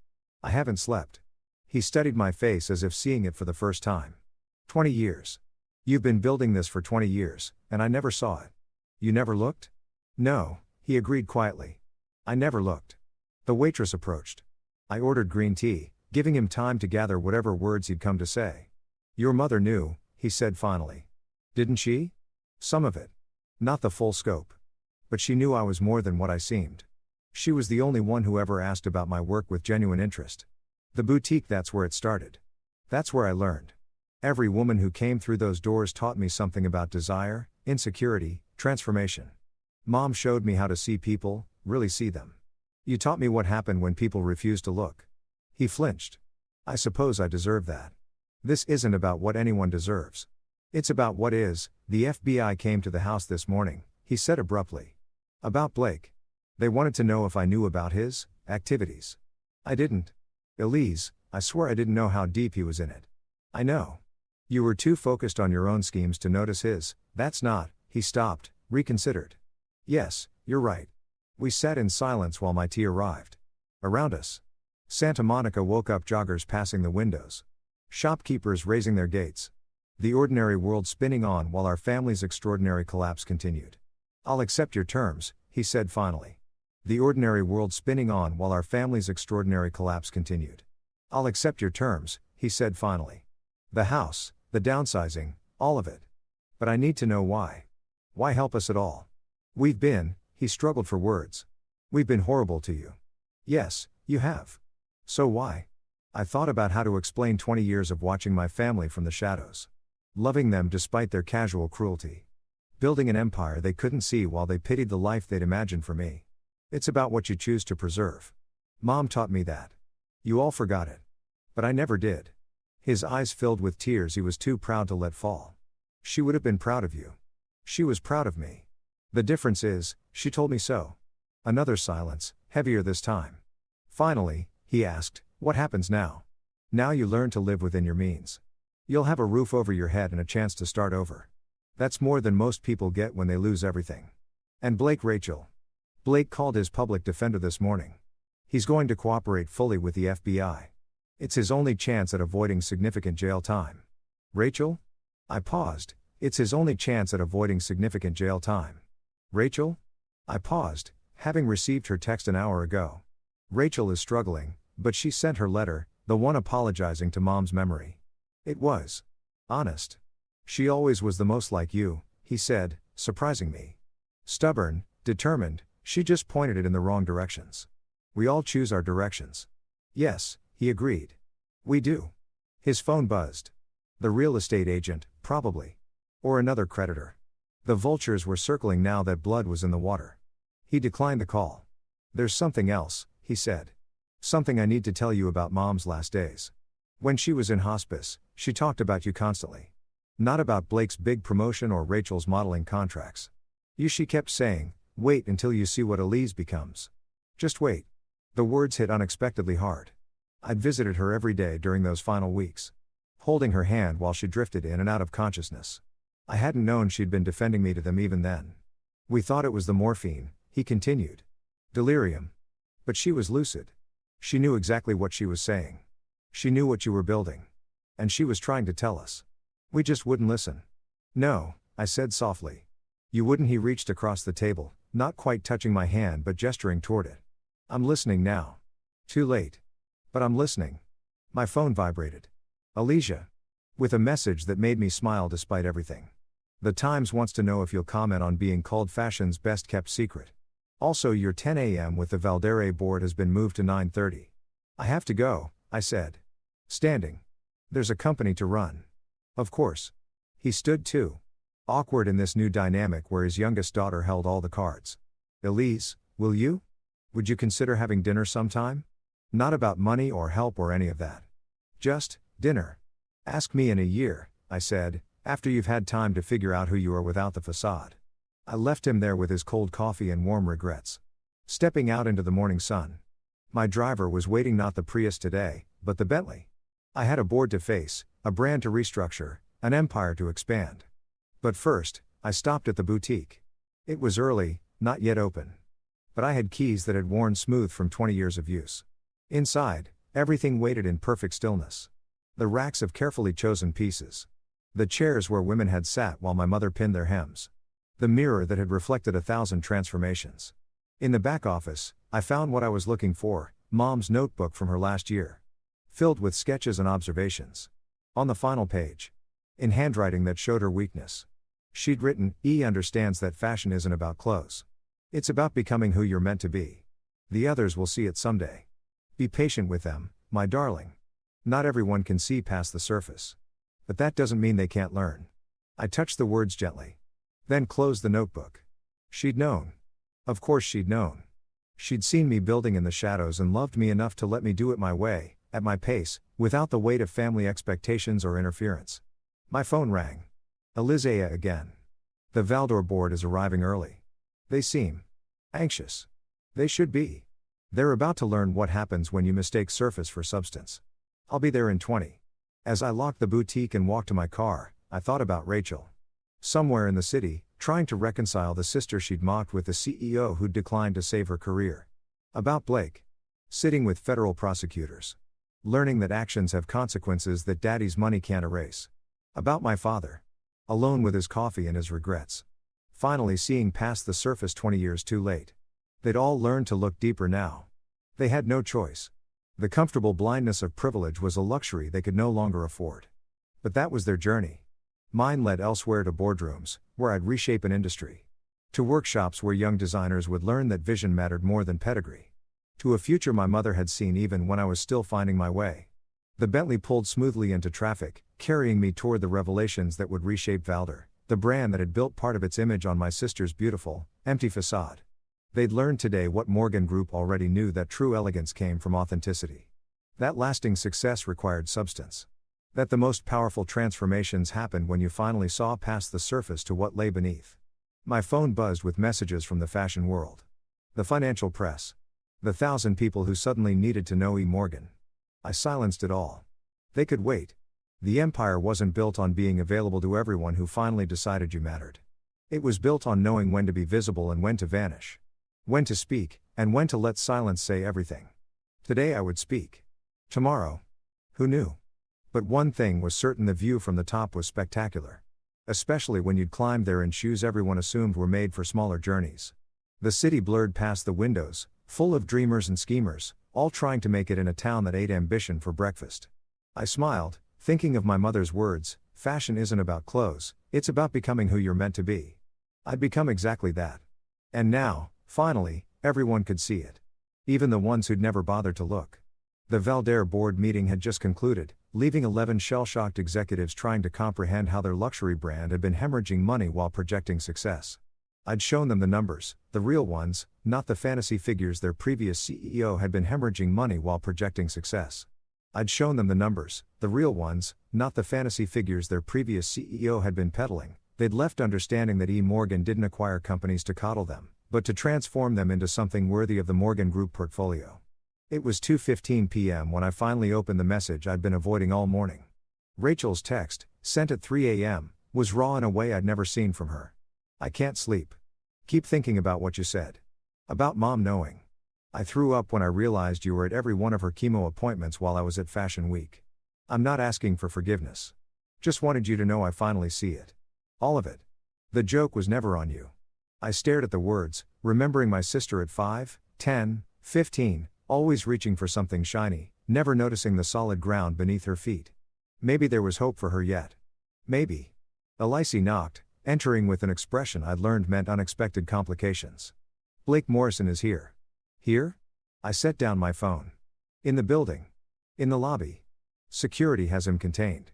I haven't slept. He studied my face as if seeing it for the first time. 20 years. You've been building this for 20 years, and I never saw it. You never looked? No, he agreed quietly. I never looked. The waitress approached. I ordered green tea, giving him time to gather whatever words he'd come to say. Your mother knew, he said finally. Didn't she? Some of it. Not the full scope. But she knew I was more than what I seemed. She was the only one who ever asked about my work with genuine interest. The boutique, that's where it started. That's where I learned. Every woman who came through those doors taught me something about desire, insecurity, transformation. Mom showed me how to see people, really see them. You taught me what happened when people refused to look. He flinched. I suppose I deserve that. This isn't about what anyone deserves. It's about what is. The FBI came to the house this morning, he said abruptly. About Blake. They wanted to know if I knew about his activities. I didn't. Elise, I swear I didn't know how deep he was in it. I know. You were too focused on your own schemes to notice his. That's not. He stopped, reconsidered. Yes, you're right. We sat in silence while my tea arrived. Around us. Santa Monica woke up, joggers passing the windows. Shopkeepers raising their gates. The ordinary world spinning on while our family's extraordinary collapse continued. I'll accept your terms, he said finally. The ordinary world spinning on while our family's extraordinary collapse continued. I'll accept your terms, he said finally. The house, the downsizing, all of it. But I need to know why. Why help us at all? We've been, he struggled for words. We've been horrible to you. Yes, you have. So why? I thought about how to explain 20 years of watching my family from the shadows. Loving them despite their casual cruelty. Building an empire they couldn't see while they pitied the life they'd imagined for me. It's about what you choose to preserve. Mom taught me that. You all forgot it. But I never did. His eyes filled with tears he was too proud to let fall. She would have been proud of you. She was proud of me. The difference is, she told me so. Another silence, heavier this time. Finally, he asked, what happens now? Now you learn to live within your means. You'll have a roof over your head and a chance to start over. That's more than most people get when they lose everything. And Blake, Rachel. Blake called his public defender this morning. He's going to cooperate fully with the FBI. It's his only chance at avoiding significant jail time. Rachel? I paused. It's his only chance at avoiding significant jail time. Rachel? I paused, having received her text an hour ago. Rachel is struggling, but she sent her letter, the one apologizing to Mom's memory. It was honest. She always was the most like you, he said, surprising me. Stubborn, determined, she just pointed it in the wrong directions. We all choose our directions. Yes, he agreed. We do. His phone buzzed. The real estate agent, probably. Or another creditor. The vultures were circling now that blood was in the water. He declined the call. There's something else, he said. Something I need to tell you about Mom's last days. When she was in hospice, she talked about you constantly. Not about Blake's big promotion or Rachel's modeling contracts. She kept saying, wait until you see what Elise becomes. Just wait. The words hit unexpectedly hard. I'd visited her every day during those final weeks. Holding her hand while she drifted in and out of consciousness. I hadn't known she'd been defending me to them even then. We thought it was the morphine, he continued. Delirium. But she was lucid. She knew exactly what she was saying. She knew what you were building. And she was trying to tell us. We just wouldn't listen. No, I said softly. You wouldn't. He reached across the table, not quite touching my hand but gesturing toward it. I'm listening now. Too late. But I'm listening. My phone vibrated. Alicia. With a message that made me smile despite everything. The Times wants to know if you'll comment on being called fashion's best kept secret. Also, your 10 a.m. with the Valdere board has been moved to 9:30. I have to go, I said. Standing. There's a company to run. Of course. He stood too. Awkward in this new dynamic where his youngest daughter held all the cards. Elise, will you? Would you consider having dinner sometime? Not about money or help or any of that. Just, dinner. Ask me in a year, I said, after you've had time to figure out who you are without the facade. I left him there with his cold coffee and warm regrets. Stepping out into the morning sun. My driver was waiting, not the Prius today, but the Bentley. I had a board to face, a brand to restructure, an empire to expand. But first, I stopped at the boutique. It was early, not yet open. But I had keys that had worn smooth from 20 years of use. Inside, everything waited in perfect stillness. The racks of carefully chosen pieces. The chairs where women had sat while my mother pinned their hems. The mirror that had reflected 1,000 transformations. In the back office, I found what I was looking for, Mom's notebook from her last year. Filled with sketches and observations. On the final page. In handwriting that showed her weakness. She'd written, "E understands that fashion isn't about clothes. It's about becoming who you're meant to be. The others will see it someday. Be patient with them, my darling. Not everyone can see past the surface. But that doesn't mean they can't learn." I touched the words gently. Then closed the notebook. She'd known. Of course she'd known. She'd seen me building in the shadows and loved me enough to let me do it my way, at my pace, without the weight of family expectations or interference. My phone rang. Elisea again. The Valdore board is arriving early. They seem anxious. They should be. They're about to learn what happens when you mistake surface for substance. I'll be there in 20. As I locked the boutique and walked to my car, I thought about Rachel. Somewhere in the city, trying to reconcile the sister she'd mocked with the CEO who'd declined to save her career. About Blake. Sitting with federal prosecutors. Learning that actions have consequences that daddy's money can't erase. About my father. Alone with his coffee and his regrets. Finally seeing past the surface 20 years too late. They'd all learned to look deeper now. They had no choice. The comfortable blindness of privilege was a luxury they could no longer afford. But that was their journey. Mine led elsewhere, to boardrooms, where I'd reshape an industry. To workshops where young designers would learn that vision mattered more than pedigree. To a future my mother had seen even when I was still finding my way. The Bentley pulled smoothly into traffic, carrying me toward the revelations that would reshape Valdore, the brand that had built part of its image on my sister's beautiful, empty facade. They'd learned today what Morgan Group already knew, that true elegance came from authenticity. That lasting success required substance. That the most powerful transformations happened when you finally saw past the surface to what lay beneath. My phone buzzed with messages from the fashion world. The financial press. The 1,000 people who suddenly needed to know E. Morgan. I silenced it all. They could wait. The empire wasn't built on being available to everyone who finally decided you mattered. It was built on knowing when to be visible and when to vanish. When to speak, and when to let silence say everything. Today I would speak. Tomorrow. Who knew? But one thing was certain: the view from the top was spectacular. Especially when you'd climbed there in shoes everyone assumed were made for smaller journeys. The city blurred past the windows, full of dreamers and schemers, all trying to make it in a town that ate ambition for breakfast. I smiled, thinking of my mother's words, "Fashion isn't about clothes, it's about becoming who you're meant to be." I'd become exactly that. And now, finally, everyone could see it. Even the ones who'd never bothered to look. The Valdere board meeting had just concluded, leaving 11 shell-shocked executives trying to comprehend how their luxury brand had been hemorrhaging money while projecting success. I'd shown them the numbers, the real ones, not the fantasy figures their previous CEO had been hemorrhaging money while projecting success. I'd shown them the numbers, the real ones, not the fantasy figures their previous CEO had been peddling. They'd left understanding that E. Morgan didn't acquire companies to coddle them, but to transform them into something worthy of the Morgan Group portfolio. It was 2:15 p.m. when I finally opened the message I'd been avoiding all morning. Rachel's text, sent at 3 a.m., was raw in a way I'd never seen from her. "I can't sleep. Keep thinking about what you said. About Mom knowing. I threw up when I realized you were at every one of her chemo appointments while I was at Fashion Week. I'm not asking for forgiveness. Just wanted you to know I finally see it. All of it. The joke was never on you." I stared at the words, remembering my sister at 5, 10, 15, always reaching for something shiny, never noticing the solid ground beneath her feet. Maybe there was hope for her yet. Maybe. Elise knocked, entering with an expression I'd learned meant unexpected complications. Blake Morrison is here. Here? I set down my phone. In the building. In the lobby. Security has him contained.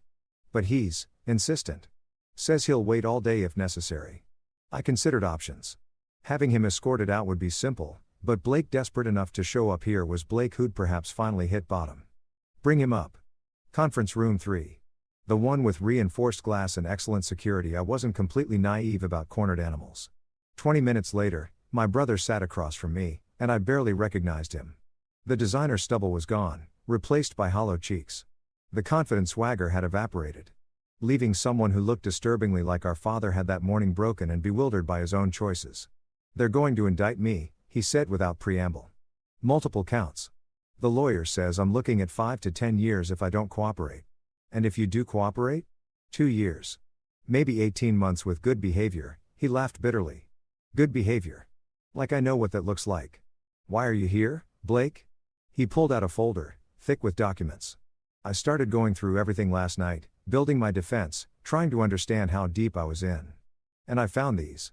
But he's insistent. Says he'll wait all day if necessary. I considered options. Having him escorted out would be simple, but Blake desperate enough to show up here was Blake who'd perhaps finally hit bottom. Bring him up. Conference room 3. The one with reinforced glass and excellent security. I wasn't completely naive about cornered animals. 20 minutes later, my brother sat across from me, and I barely recognized him. The designer stubble was gone, replaced by hollow cheeks. The confident swagger had evaporated, leaving someone who looked disturbingly like our father had that morning, broken and bewildered by his own choices. They're going to indict me, he said without preamble. Multiple counts. The lawyer says I'm looking at 5 to 10 years if I don't cooperate. And if you do cooperate? 2 years. Maybe 18 months with good behavior, he laughed bitterly. Good behavior. Like I know what that looks like. Why are you here, Blake? He pulled out a folder, thick with documents. I started going through everything last night, building my defense, trying to understand how deep I was in. And I found these.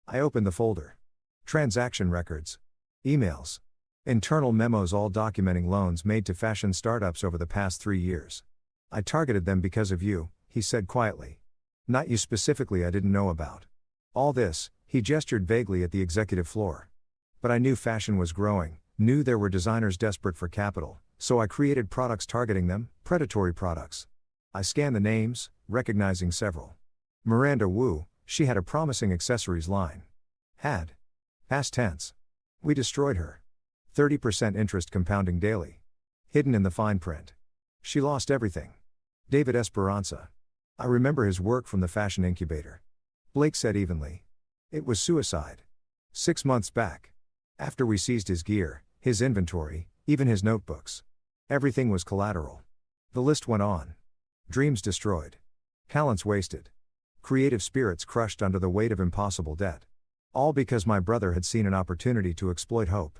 I opened the folder. Transaction records. Emails. Internal memos, all documenting loans made to fashion startups over the past 3 years. I targeted them because of you, he said quietly. Not you specifically, I didn't know about. All this, he gestured vaguely at the executive floor. But I knew fashion was growing, knew there were designers desperate for capital, so I created products targeting them, predatory products. I scanned the names, recognizing several. Miranda Wu, she had a promising accessories line. Had. Past tense. We destroyed her. 30% interest compounding daily. Hidden in the fine print. She lost everything. David Esperanza. I remember his work from the fashion incubator. Blake said evenly. It was suicide. 6 months back. After we seized his gear, his inventory, even his notebooks. Everything was collateral. The list went on. Dreams destroyed. Talents wasted. Creative spirits crushed under the weight of impossible debt. All because my brother had seen an opportunity to exploit hope.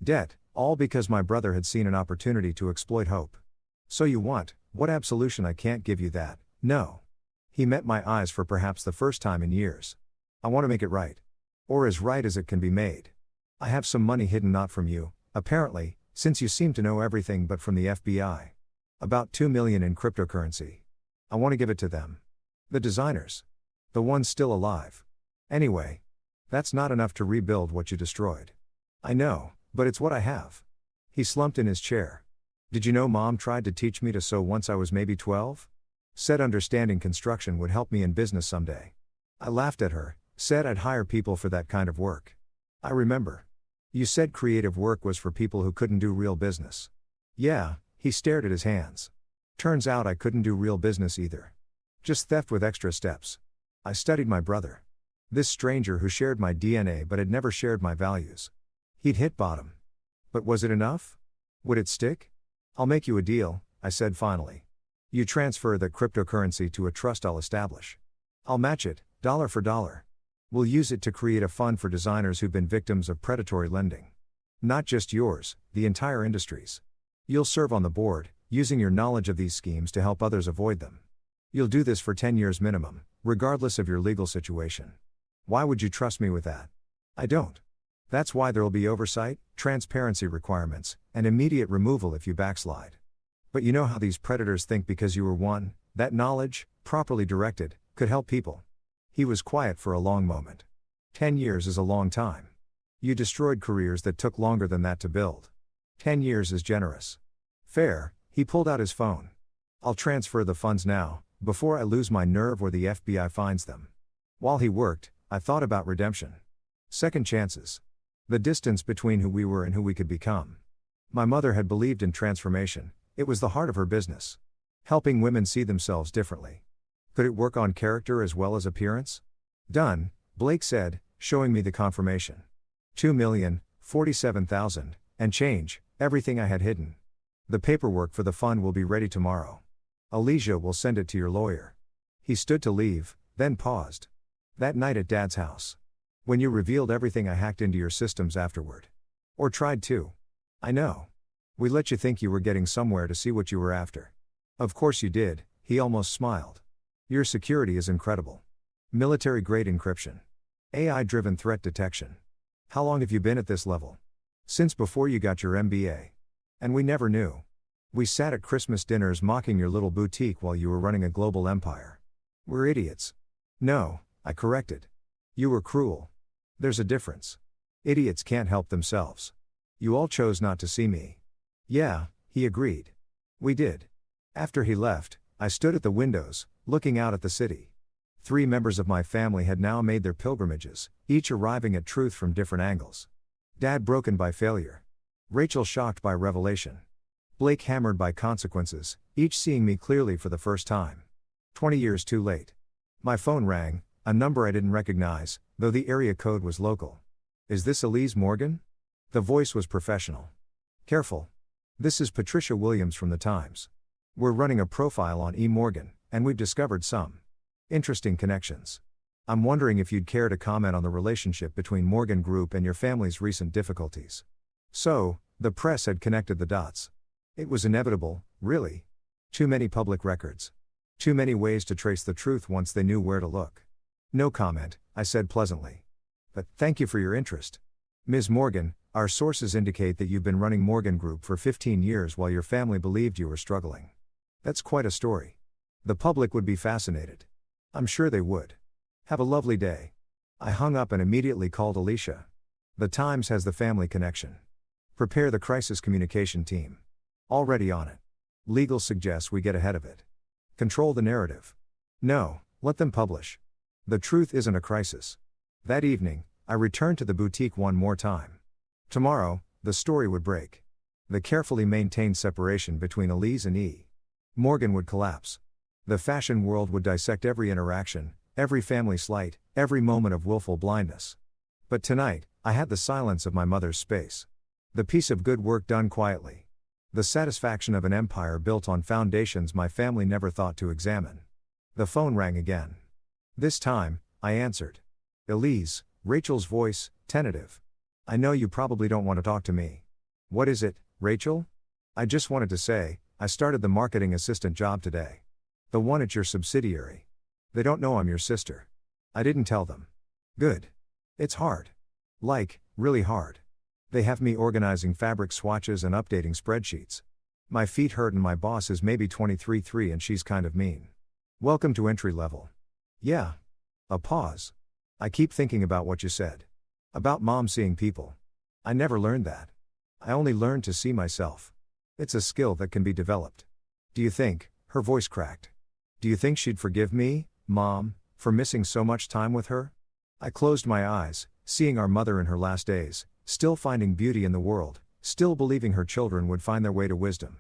Debt, all because my brother had seen an opportunity to exploit hope. So you want, what absolution? I can't give you that, no. He met my eyes for perhaps the first time in years. I want to make it right. Or as right as it can be made. I have some money hidden, not from you, apparently, since you seem to know everything, but from the FBI. About 2 million in cryptocurrency. I want to give it to them. The designers. The ones still alive. Anyway. That's not enough to rebuild what you destroyed. I know, but it's what I have. He slumped in his chair. Did you know Mom tried to teach me to sew once I was maybe 12? Said understanding construction would help me in business someday. I laughed at her, said I'd hire people for that kind of work. I remember. You said creative work was for people who couldn't do real business. Yeah, he stared at his hands. Turns out I couldn't do real business either. Just theft with extra steps. I studied my brother. This stranger who shared my DNA but had never shared my values. He'd hit bottom. But was it enough? Would it stick? I'll make you a deal, I said finally. You transfer that cryptocurrency to a trust I'll establish. I'll match it, dollar for dollar. We'll use it to create a fund for designers who've been victims of predatory lending. Not just yours, the entire industry's. You'll serve on the board, using your knowledge of these schemes to help others avoid them. You'll do this for 10 years minimum, regardless of your legal situation. Why would you trust me with that? I don't. That's why there'll be oversight, transparency requirements, and immediate removal if you backslide. But you know how these predators think because you were one, that knowledge, properly directed, could help people. He was quiet for a long moment. 10 years is a long time. You destroyed careers that took longer than that to build. 10 years is generous. Fair, he pulled out his phone. I'll transfer the funds now, before I lose my nerve or the FBI finds them. While he worked, I thought about redemption. Second chances. The distance between who we were and who we could become. My mother had believed in transformation, it was the heart of her business. Helping women see themselves differently. Could it work on character as well as appearance? Done, Blake said, showing me the confirmation. 2,047,000, and change, everything I had hidden. The paperwork for the fund will be ready tomorrow. Alicia will send it to your lawyer. He stood to leave, then paused. That night at Dad's house. When you revealed everything, I hacked into your systems afterward. Or tried to. I know. We let you think you were getting somewhere to see what you were after. Of course you did, he almost smiled. Your security is incredible. Military-grade encryption. AI-driven threat detection. How long have you been at this level? Since before you got your MBA. And we never knew. We sat at Christmas dinners mocking your little boutique while you were running a global empire. We're idiots. No, I corrected. You were cruel. There's a difference. Idiots can't help themselves. You all chose not to see me. Yeah, he agreed. We did. After he left, I stood at the windows, looking out at the city. 3 members of my family had now made their pilgrimages, each arriving at truth from different angles. Dad broken by failure. Rachel shocked by revelation. Blake hammered by consequences, each seeing me clearly for the first time. 20 years too late. My phone rang, a number I didn't recognize, though the area code was local. Is this Elise Morgan? The voice was professional. Careful. This is Patricia Williams from The Times. We're running a profile on E. Morgan, and we've discovered some interesting connections. I'm wondering if you'd care to comment on the relationship between Morgan Group and your family's recent difficulties. So, the press had connected the dots. It was inevitable, really. Too many public records. Too many ways to trace the truth once they knew where to look. No comment, I said pleasantly. But, thank you for your interest. Ms. Morgan, our sources indicate that you've been running Morgan Group for 15 years while your family believed you were struggling. That's quite a story. The public would be fascinated. I'm sure they would. Have a lovely day. I hung up and immediately called Alicia. The Times has the family connection. Prepare the crisis communication team. Already on it. Legal suggests we get ahead of it. Control the narrative. No, let them publish. The truth isn't a crisis. That evening, I returned to the boutique one more time. Tomorrow, the story would break. The carefully maintained separation between Elise and E. Morgan would collapse. The fashion world would dissect every interaction, every family slight, every moment of willful blindness. But tonight, I had the silence of my mother's space. The piece of good work done quietly. The satisfaction of an empire built on foundations my family never thought to examine. The phone rang again. This time, I answered. Elise, Rachel's voice, tentative. I know you probably don't want to talk to me. What is it, Rachel? I just wanted to say, I started the marketing assistant job today. The one at your subsidiary. They don't know I'm your sister. I didn't tell them. Good. It's hard. Like, really hard. They have me organizing fabric swatches and updating spreadsheets. My feet hurt and my boss is maybe 23-3 and she's kind of mean. Welcome to entry level. Yeah. A pause. I keep thinking about what you said. About mom seeing people. I never learned that. I only learned to see myself. It's a skill that can be developed. Do you think, her voice cracked. Do you think she'd forgive me, Mom, for missing so much time with her? I closed my eyes, seeing our mother in her last days, still finding beauty in the world, still believing her children would find their way to wisdom.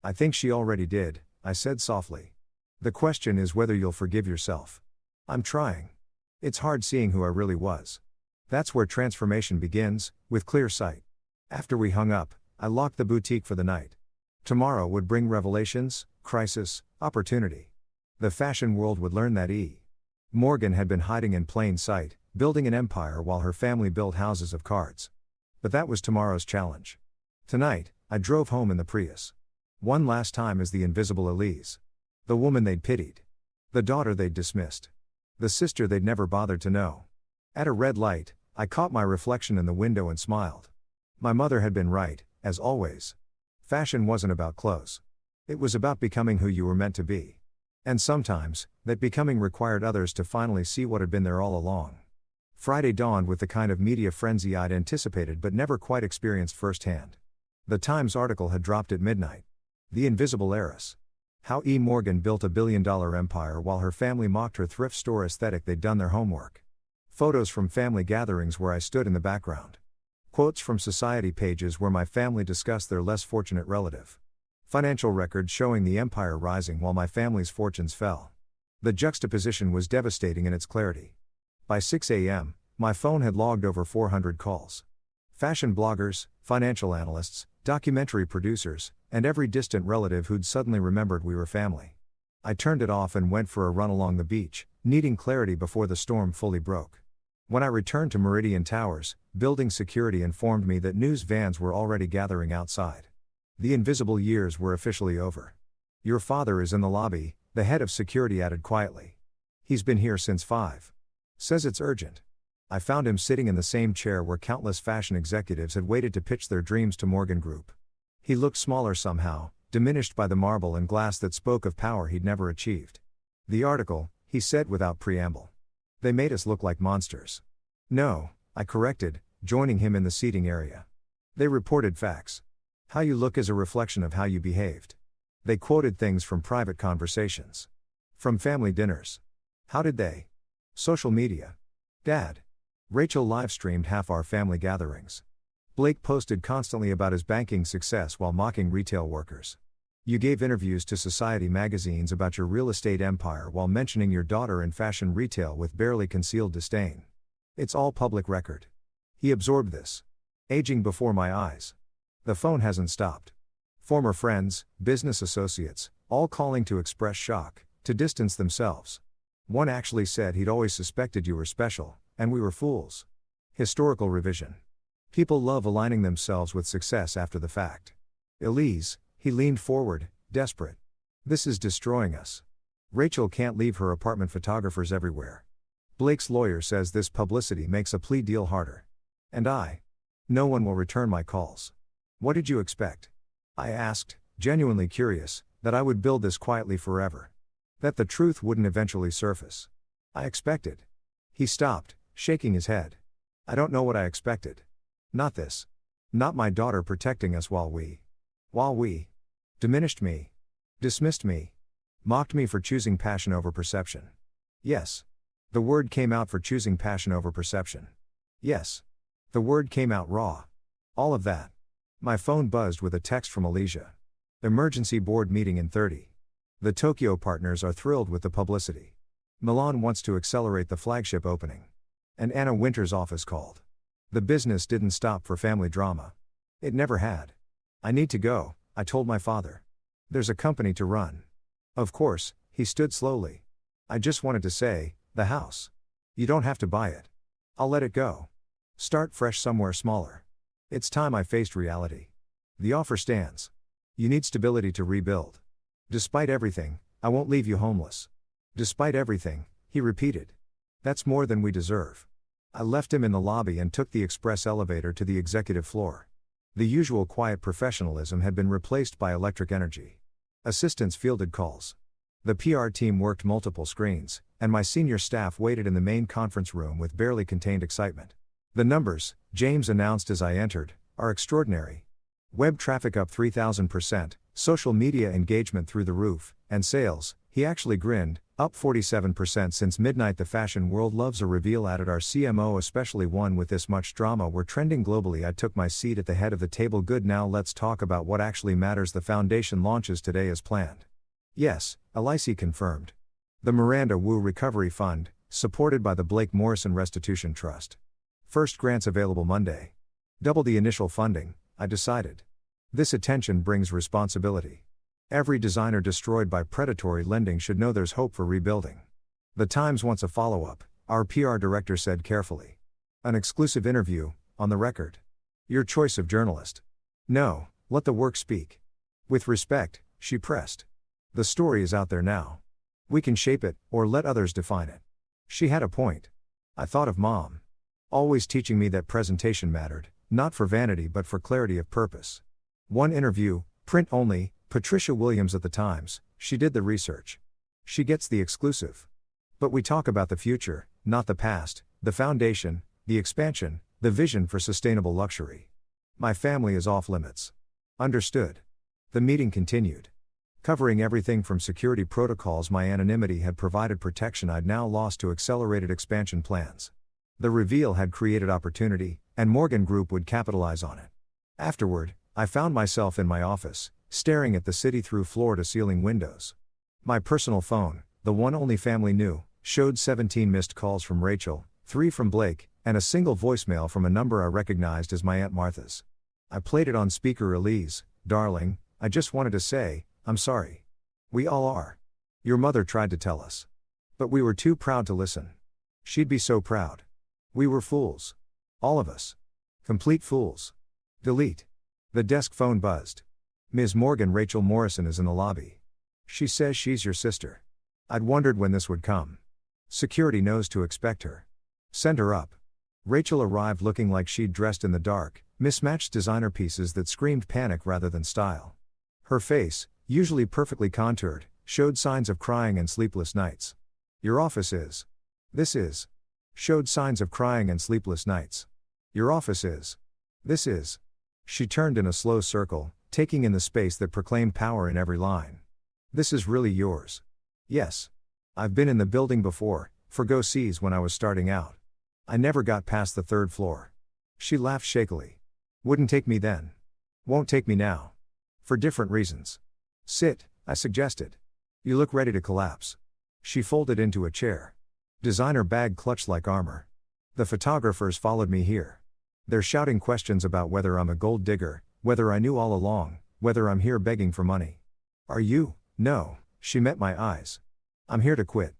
I think she already did, I said softly. The question is whether you'll forgive yourself. I'm trying. It's hard seeing who I really was. That's where transformation begins, with clear sight. After we hung up, I locked the boutique for the night. Tomorrow would bring revelations, crisis, opportunity. The fashion world would learn that E. Morgan had been hiding in plain sight, building an empire while her family built houses of cards. But that was tomorrow's challenge. Tonight, I drove home in the Prius. One last time as the invisible Elise. The woman they'd pitied. The daughter they'd dismissed. The sister they'd never bothered to know. At a red light, I caught my reflection in the window and smiled. My mother had been right, as always. Fashion wasn't about clothes. It was about becoming who you were meant to be. And sometimes, that becoming required others to finally see what had been there all along. Friday dawned with the kind of media frenzy I'd anticipated but never quite experienced firsthand. The Times article had dropped at midnight. The Invisible Heiress. How E. Morgan built a billion-dollar empire while her family mocked her thrift store aesthetic. They'd done their homework. Photos from family gatherings where I stood in the background. Quotes from society pages where my family discussed their less fortunate relative. Financial records showing the empire rising while my family's fortunes fell. The juxtaposition was devastating in its clarity. By 6 a.m., my phone had logged over 400 calls. Fashion bloggers, financial analysts, documentary producers, and every distant relative who'd suddenly remembered we were family. I turned it off and went for a run along the beach, needing clarity before the storm fully broke. When I returned to Meridian Towers, building security informed me that news vans were already gathering outside. The invisible years were officially over. Your father is in the lobby, the head of security added quietly. He's been here since 5. Says it's urgent. I found him sitting in the same chair where countless fashion executives had waited to pitch their dreams to Morgan Group. He looked smaller somehow, diminished by the marble and glass that spoke of power he'd never achieved. "The article," he said without preamble. "They made us look like monsters." "No," I corrected, joining him in the seating area. "They reported facts. How you look is a reflection of how you behaved." They quoted things from private conversations. From family dinners. How did they? Social media. Dad. Rachel live-streamed half our family gatherings. Blake posted constantly about his banking success while mocking retail workers. You gave interviews to Society magazines about your real estate empire while mentioning your daughter in fashion retail with barely concealed disdain. It's all public record. He absorbed this. Aging before my eyes. The phone hasn't stopped. Former friends, business associates, all calling to express shock, to distance themselves. One actually said he'd always suspected you were special, and we were fools. Historical revision. People love aligning themselves with success after the fact. Elise, he leaned forward, desperate. This is destroying us. Rachel can't leave her apartment, photographers everywhere. Blake's lawyer says this publicity makes a plea deal harder. And no one will return my calls. What did you expect? I asked, genuinely curious, that I would build this quietly forever. That the truth wouldn't eventually surface. I expected. He stopped, shaking his head. I don't know what I expected. Not this. Not my daughter protecting us while we diminished me, dismissed me, mocked me for choosing passion over perception. Yes. The word came out, for choosing passion over perception. Yes. The word came out raw. All of that. My phone buzzed with a text from Alicia. Emergency board meeting in 30. The Tokyo partners are thrilled with the publicity. Milan wants to accelerate the flagship opening. And Anna Wintour's office called. The business didn't stop for family drama. It never had. I need to go, I told my father. There's a company to run. Of course, he stood slowly. I just wanted to say, the house. You don't have to buy it. I'll let it go. Start fresh somewhere smaller. It's time I faced reality. The offer stands. You need stability to rebuild. Despite everything, I won't leave you homeless. Despite everything, he repeated. That's more than we deserve. I left him in the lobby and took the express elevator to the executive floor. The usual quiet professionalism had been replaced by electric energy. Assistants fielded calls. The PR team worked multiple screens, and my senior staff waited in the main conference room with barely contained excitement. The numbers, James announced as I entered, are extraordinary. Web traffic up 3,000%, social media engagement through the roof, and sales, he actually grinned, up 47% since midnight. The fashion world loves a reveal, added our CMO, especially one with this much drama. We're trending globally. I took my seat at the head of the table. Good, now let's talk about what actually matters. The foundation launches today as planned. Yes, Alicia confirmed. The Miranda Wu Recovery Fund, supported by the Blake Morrison Restitution Trust. First grants available Monday. Double the initial funding, I decided. This attention brings responsibility. Every designer destroyed by predatory lending should know there's hope for rebuilding. The Times wants a follow-up, our PR director said carefully. An exclusive interview, on the record. Your choice of journalist. No, let the work speak. With respect, she pressed. The story is out there now. We can shape it, or let others define it. She had a point. I thought of Mom. Always teaching me that presentation mattered, not for vanity but for clarity of purpose. One interview, print only, Patricia Williams at the Times, she did the research. She gets the exclusive. But we talk about the future, not the past, the foundation, the expansion, the vision for sustainable luxury. My family is off limits. Understood. The meeting continued. Covering everything from security protocols my anonymity had provided protection I'd now lost to accelerated expansion plans. The reveal had created opportunity, and Morgan Group would capitalize on it. Afterward, I found myself in my office, staring at the city through floor-to-ceiling windows. My personal phone, the one only family knew, showed 17 missed calls from Rachel, 3 from Blake, and a single voicemail from a number I recognized as my Aunt Martha's. I played it on speaker. Elise, darling, I just wanted to say, I'm sorry. We all are. Your mother tried to tell us. But we were too proud to listen. She'd be so proud. We were fools. All of us. Complete fools. Delete. The desk phone buzzed. Ms. Morgan, Rachel Morrison is in the lobby. She says she's your sister. I'd wondered when this would come. Security knows to expect her. Send her up. Rachel arrived looking like she'd dressed in the dark, mismatched designer pieces that screamed panic rather than style. Her face, usually perfectly contoured, showed signs of crying and sleepless nights. Your office is. This is. Showed signs of crying and sleepless nights. Your office is. This is. She turned in a slow circle, taking in the space that proclaimed power in every line. This is really yours. Yes. I've been in the building before, for go-sees when I was starting out. I never got past the 3rd floor. She laughed shakily. Wouldn't take me then. Won't take me now. For different reasons. Sit, I suggested. You look ready to collapse. She folded into a chair. Designer bag clutched like armor. The photographers followed me here. They're shouting questions about whether I'm a gold digger, whether I knew all along, whether I'm here begging for money. Are you? No, she met my eyes. I'm here to quit.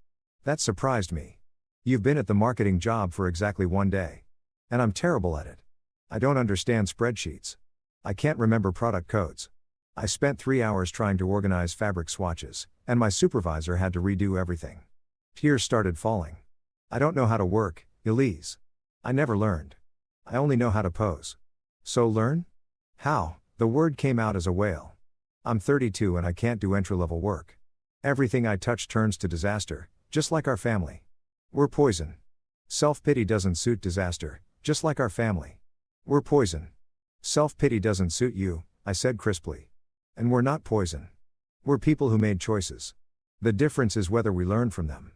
That surprised me. You've been at the marketing job for exactly 1 day. And I'm terrible at it. I don't understand spreadsheets. I can't remember product codes. I spent 3 hours trying to organize fabric swatches, and my supervisor had to redo everything. Tears started falling. I don't know how to work, Elise. I never learned. I only know how to pose. So learn? How? The word came out as a wail. I'm 32 and I can't do entry-level work. Everything I touch turns to disaster, just like our family. We're poison. Self-pity doesn't suit disaster, just like our family. We're poison. Self-pity doesn't suit you, I said crisply. And we're not poison. We're people who made choices. The difference is whether we learn from them.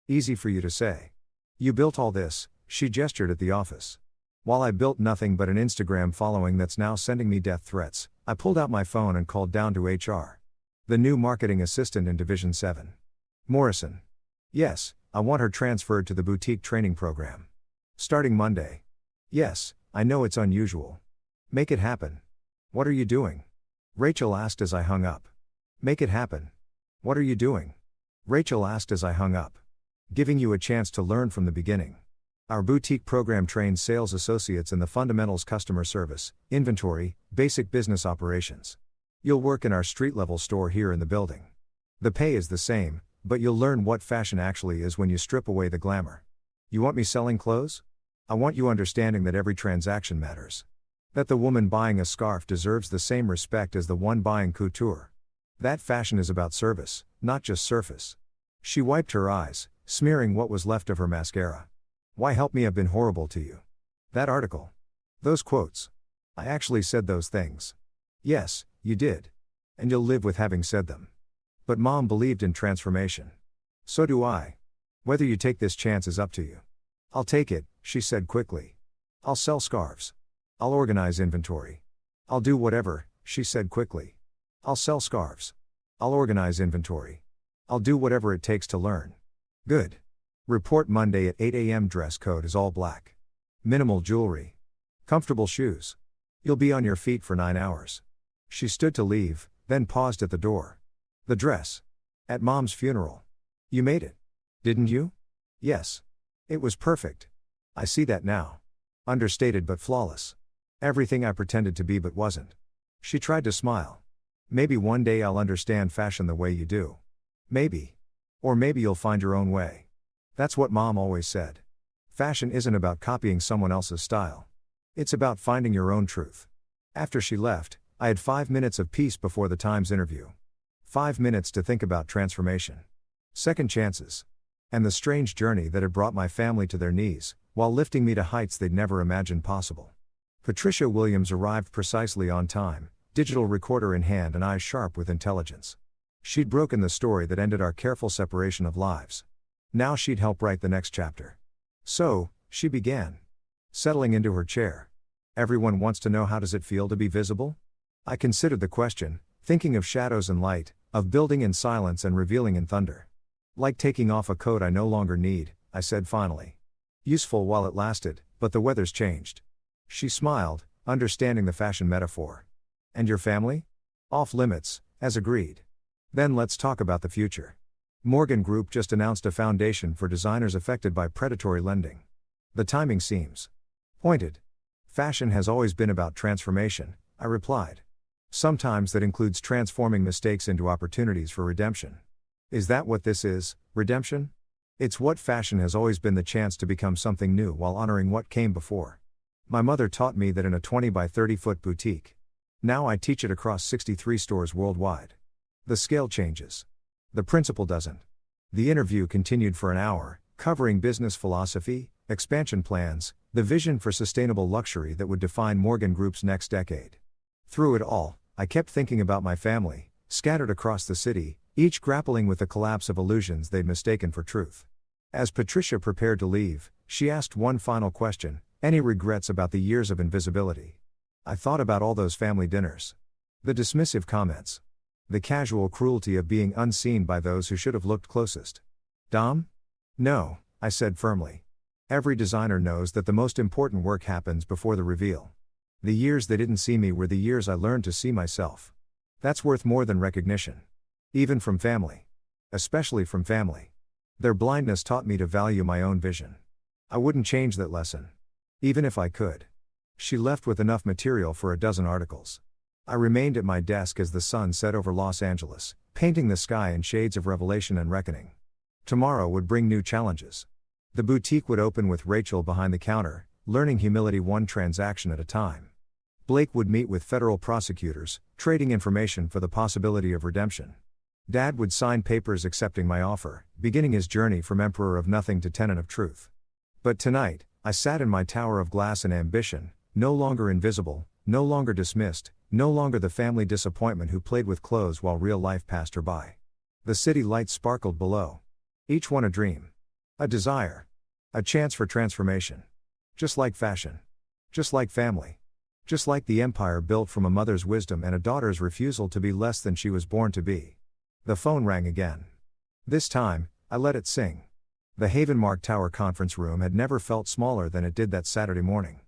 Easy for you to say. You built all this, she gestured at the office. While I built nothing but an Instagram following that's now sending me death threats, I pulled out my phone and called down to HR. The new marketing assistant in Division 7. Morrison. Yes, I want her transferred to the boutique training program. Starting Monday. Yes, I know it's unusual. Make it happen. What are you doing? Rachel asked as I hung up. Make it happen. What are you doing? Rachel asked as I hung up. Giving you a chance to learn from the beginning. Our boutique program trains sales associates in the fundamentals: customer service, inventory, basic business operations. You'll work in our street-level store here in the building. The pay is the same, but you'll learn what fashion actually is when you strip away the glamour. You want me selling clothes? I want you understanding that every transaction matters. That the woman buying a scarf deserves the same respect as the one buying couture. That fashion is about service, not just surface. She wiped her eyes, smearing what was left of her mascara. Why help me have been horrible to you? That article. Those quotes. I actually said those things. Yes, you did. And you'll live with having said them. But Mom believed in transformation. So do I. Whether you take this chance is up to you. I'll take it, she said quickly. I'll sell scarves. I'll organize inventory. I'll do whatever, she said quickly. I'll sell scarves. I'll organize inventory. I'll do whatever it takes to learn. Good. Report Monday at 8 a.m. Dress code is all black. Minimal jewelry. Comfortable shoes. You'll be on your feet for 9 hours. She stood to leave, then paused at the door. The dress. At Mom's funeral. You made it. Didn't you? Yes. It was perfect. I see that now. Understated but flawless. Everything I pretended to be but wasn't. She tried to smile. Maybe one day I'll understand fashion the way you do. Maybe. Or maybe you'll find your own way. That's what Mom always said. Fashion isn't about copying someone else's style. It's about finding your own truth. After she left, I had 5 minutes of peace before the Times interview. 5 minutes to think about transformation. Second chances. And the strange journey that had brought my family to their knees, while lifting me to heights they'd never imagined possible. Patricia Williams arrived precisely on time, digital recorder in hand and eyes sharp with intelligence. She'd broken the story that ended our careful separation of lives. Now she'd help write the next chapter. So, she began. Settling into her chair. Everyone wants to know, how does it feel to be visible? I considered the question, thinking of shadows and light, of building in silence and revealing in thunder. Like taking off a coat I no longer need, I said finally. Useful while it lasted, but the weather's changed. She smiled, understanding the fashion metaphor. And your family? Off limits, as agreed. Then let's talk about the future. Morgan Group just announced a foundation for designers affected by predatory lending. The timing seems pointed. Fashion has always been about transformation, I replied. Sometimes that includes transforming mistakes into opportunities for redemption. Is that what this is, redemption? It's what fashion has always been, the chance to become something new while honoring what came before. My mother taught me that in a 20 by 30-foot boutique. Now I teach it across 63 stores worldwide. The scale changes. The principle doesn't. The interview continued for an hour, covering business philosophy, expansion plans, the vision for sustainable luxury that would define Morgan Group's next decade. Through it all, I kept thinking about my family, scattered across the city, each grappling with the collapse of illusions they'd mistaken for truth. As Patricia prepared to leave, she asked one final question: any regrets about the years of invisibility? I thought about all those family dinners. The dismissive comments. The casual cruelty of being unseen by those who should have looked closest. Dom? No, I said firmly. Every designer knows that the most important work happens before the reveal. The years they didn't see me were the years I learned to see myself. That's worth more than recognition. Even from family. Especially from family. Their blindness taught me to value my own vision. I wouldn't change that lesson. Even if I could. She left with enough material for a dozen articles. I remained at my desk as the sun set over Los Angeles, painting the sky in shades of revelation and reckoning. Tomorrow would bring new challenges. The boutique would open with Rachel behind the counter, learning humility one transaction at a time. Blake would meet with federal prosecutors, trading information for the possibility of redemption. Dad would sign papers accepting my offer, beginning his journey from emperor of nothing to tenant of truth. But tonight, I sat in my tower of glass and ambition, no longer invisible, no longer dismissed, no longer the family disappointment who played with clothes while real life passed her by. The city lights sparkled below. Each one a dream. A desire. A chance for transformation. Just like fashion. Just like family. Just like the empire built from a mother's wisdom and a daughter's refusal to be less than she was born to be. The phone rang again. This time, I let it sing. The Havenmark Tower conference room had never felt smaller than it did that Saturday morning.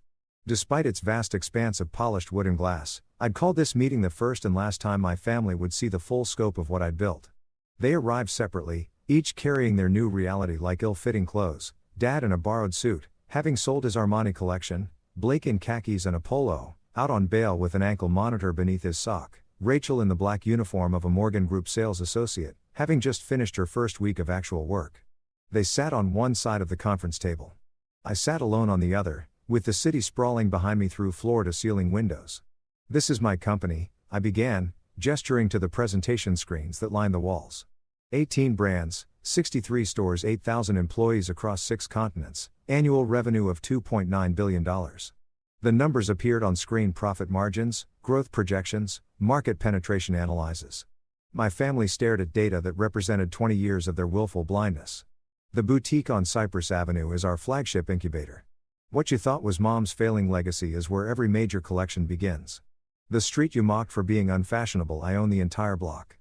Despite its vast expanse of polished wood and glass, I'd called this meeting the first and last time my family would see the full scope of what I'd built. They arrived separately, each carrying their new reality like ill-fitting clothes, Dad in a borrowed suit, having sold his Armani collection, Blake in khakis and a polo, out on bail with an ankle monitor beneath his sock, Rachel in the black uniform of a Morgan Group sales associate, having just finished her first week of actual work. They sat on one side of the conference table. I sat alone on the other, with the city sprawling behind me through floor-to-ceiling windows. This is my company, I began, gesturing to the presentation screens that line the walls. 18 brands, 63 stores, 8,000 employees across 6 continents, annual revenue of $2.9 billion. The numbers appeared on screen: profit margins, growth projections, market penetration analyses. My family stared at data that represented 20 years of their willful blindness. The boutique on Cypress Avenue is our flagship incubator. What you thought was Mom's failing legacy is where every major collection begins. The street you mocked for being unfashionable, I own the entire block.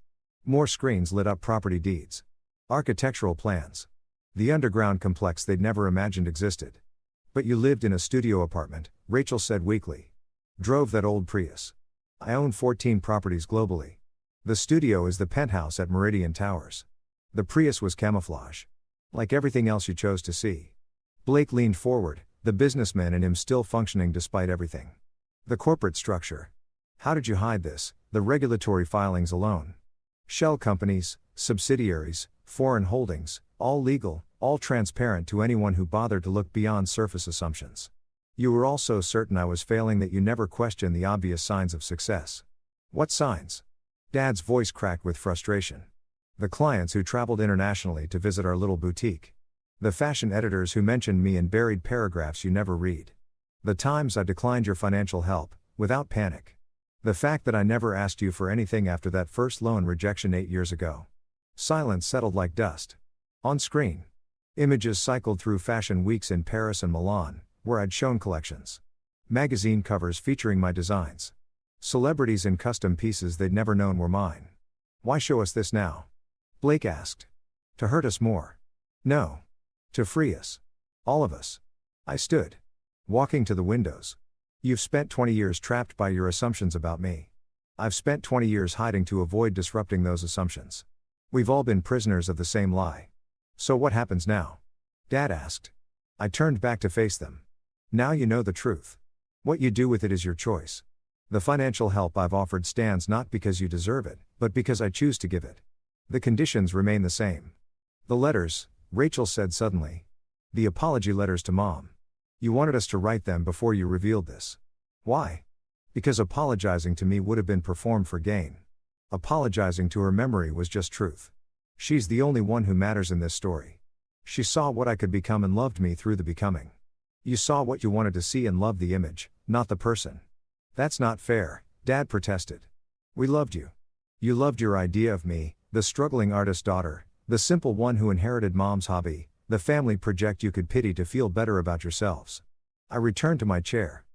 More screens lit up property deeds. Architectural plans. The underground complex they'd never imagined existed. But you lived in a studio apartment, Rachel said weakly. Drove that old Prius. I own 14 properties globally. The studio is the penthouse at Meridian Towers. The Prius was camouflage. Like everything else you chose to see. Blake leaned forward, the businessman in him still functioning despite everything. The corporate structure. How did you hide this? The regulatory filings alone. Shell companies, subsidiaries, foreign holdings, all legal, all transparent to anyone who bothered to look beyond surface assumptions. You were all so certain I was failing that you never questioned the obvious signs of success. What signs? Dad's voice cracked with frustration. The clients who traveled internationally to visit our little boutique. The fashion editors who mentioned me in buried paragraphs you never read. The times I declined your financial help, without panic. The fact that I never asked you for anything after that first loan rejection 8 years ago. Silence settled like dust. On screen. Images cycled through fashion weeks in Paris and Milan, where I'd shown collections. Magazine covers featuring my designs. Celebrities in custom pieces they'd never known were mine. Why show us this now? Blake asked. To hurt us more. No. To free us. All of us. I stood. Walking to the windows. You've spent 20 years trapped by your assumptions about me. I've spent 20 years hiding to avoid disrupting those assumptions. We've all been prisoners of the same lie. So what happens now? Dad asked. I turned back to face them. Now you know the truth. What you do with it is your choice. The financial help I've offered stands not because you deserve it, but because I choose to give it. The conditions remain the same. The letters, Rachel said suddenly. The apology letters to Mom. You wanted us to write them before you revealed this. Why? Because apologizing to me would have been performed for gain. Apologizing to her memory was just truth. She's the only one who matters in this story. She saw what I could become and loved me through the becoming. You saw what you wanted to see and loved the image, not the person. That's not fair, Dad protested. We loved you. You loved your idea of me, the struggling artist daughter, the simple one who inherited Mom's hobby, the family project you could pity to feel better about yourselves. I returned to my chair.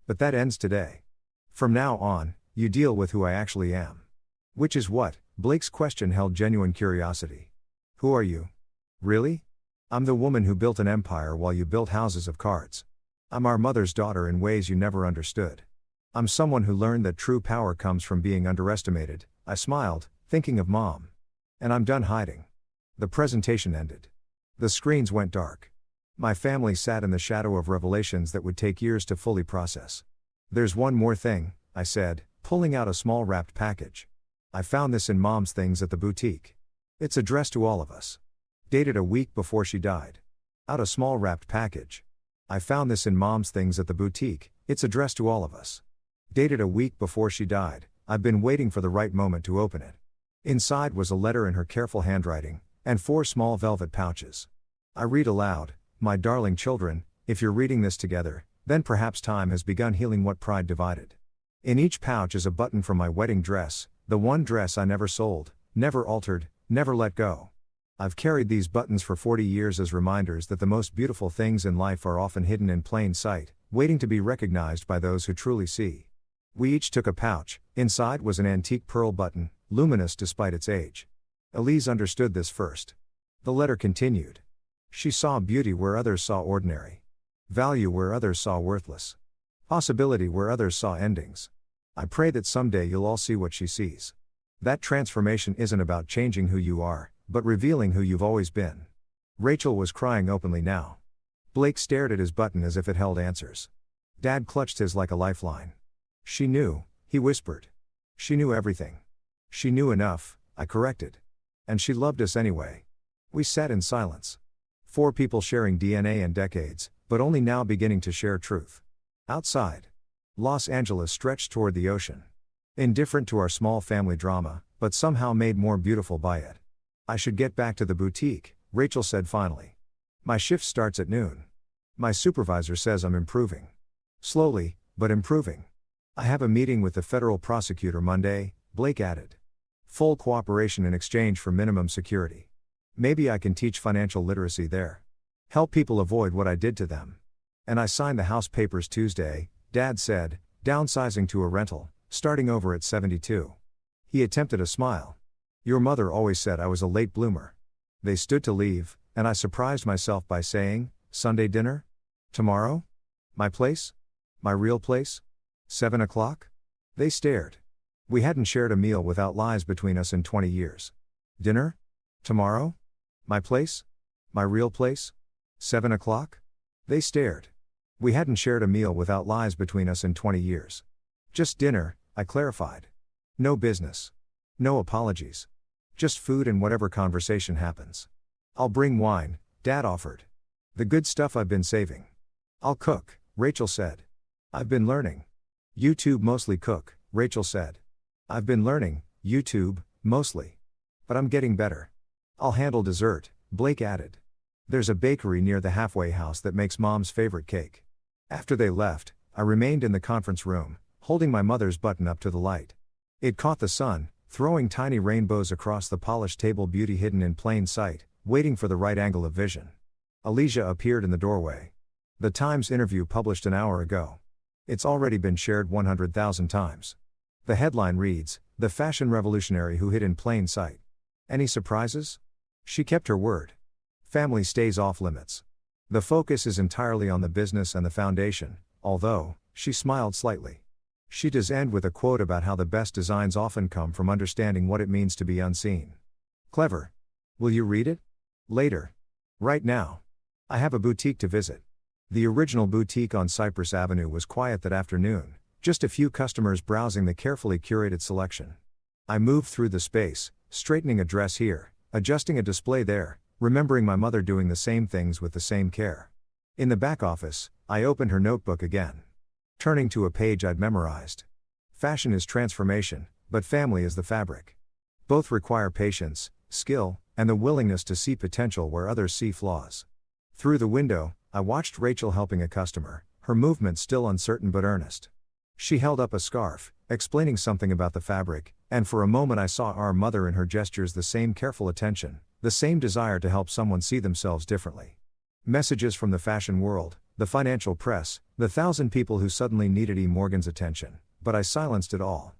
But that ends today. From now on, you deal with who I actually am. Which is what? Blake's question held genuine curiosity. Who are you? Really? I'm the woman who built an empire while you built houses of cards. I'm our mother's daughter in ways you never understood. I'm someone who learned that true power comes from being underestimated. I smiled, thinking of Mom. And I'm done hiding. The presentation ended. The screens went dark. My family sat in the shadow of revelations that would take years to fully process. There's one more thing, I said, pulling out a small wrapped package. I found this in Mom's things at the boutique. It's addressed to all of us. Dated a week before she died. Out a small wrapped package. I found this in Mom's things at the boutique. It's addressed to all of us. Dated a week before she died. I've been waiting for the right moment to open it. Inside was a letter in her careful handwriting, and 4 small velvet pouches. I read aloud, my darling children, if you're reading this together, then perhaps time has begun healing what pride divided. In each pouch is a button from my wedding dress, the one dress I never sold, never altered, never let go. I've carried these buttons for 40 years as reminders that the most beautiful things in life are often hidden in plain sight, waiting to be recognized by those who truly see. We each took a pouch. Inside was an antique pearl button, luminous despite its age. Elise understood this first. The letter continued. She saw beauty where others saw ordinary. Value where others saw worthless. Possibility where others saw endings. I pray that someday you'll all see what she sees. That transformation isn't about changing who you are, but revealing who you've always been. Rachel was crying openly now. Blake stared at his button as if it held answers. Dad clutched his like a lifeline. She knew, he whispered. She knew everything. She knew enough, I corrected. And she loved us anyway. We sat in silence. 4 people sharing DNA and decades, but only now beginning to share truth. Outside. Los Angeles stretched toward the ocean. Indifferent to our small family drama, but somehow made more beautiful by it. I should get back to the boutique, Rachel said finally. My shift starts at noon. My supervisor says I'm improving. Slowly, but improving. I have a meeting with the federal prosecutor Monday, Blake added. Full cooperation in exchange for minimum security. Maybe I can teach financial literacy there. Help people avoid what I did to them. And I signed the house papers Tuesday, Dad said, downsizing to a rental, starting over at 72. He attempted a smile. Your mother always said I was a late bloomer. They stood to leave, and I surprised myself by saying, Sunday dinner? Tomorrow? My place? My real place? 7 o'clock? They stared. We hadn't shared a meal without lies between us in 20 years. Dinner? Tomorrow? My place? My real place? 7 o'clock? They stared. We hadn't shared a meal without lies between us in 20 years. Just dinner, I clarified. No business. No apologies. Just food and whatever conversation happens. I'll bring wine, Dad offered. The good stuff I've been saving. I'll cook, Rachel said. I've been learning. YouTube mostly cook, Rachel said. I've been learning, YouTube, mostly. But I'm getting better. I'll handle dessert, Blake added. There's a bakery near the halfway house that makes Mom's favorite cake. After they left, I remained in the conference room, holding my mother's button up to the light. It caught the sun, throwing tiny rainbows across the polished table, beauty hidden in plain sight, waiting for the right angle of vision. Alicia appeared in the doorway. The Times interview published an hour ago. It's already been shared 100,000 times. The headline reads, The Fashion Revolutionary Who Hid in Plain Sight. Any surprises? She kept her word. Family stays off limits. The focus is entirely on the business and the foundation, although, she smiled slightly. She does end with a quote about how the best designs often come from understanding what it means to be unseen. Clever. Will you read it? Later. Right now. I have a boutique to visit. The original boutique on Cypress Avenue was quiet that afternoon, just a few customers browsing the carefully curated selection. I moved through the space, straightening a dress here, adjusting a display there, remembering my mother doing the same things with the same care. In the back office, I opened her notebook again. Turning to a page I'd memorized. Fashion is transformation, but family is the fabric. Both require patience, skill, and the willingness to see potential where others see flaws. Through the window, I watched Rachel helping a customer, her movement still uncertain but earnest. She held up a scarf, explaining something about the fabric, and for a moment I saw our mother in her gestures, the same careful attention, the same desire to help someone see themselves differently. Messages from the fashion world, the financial press, the 1,000 people who suddenly needed E. Morgan's attention, but I silenced it all.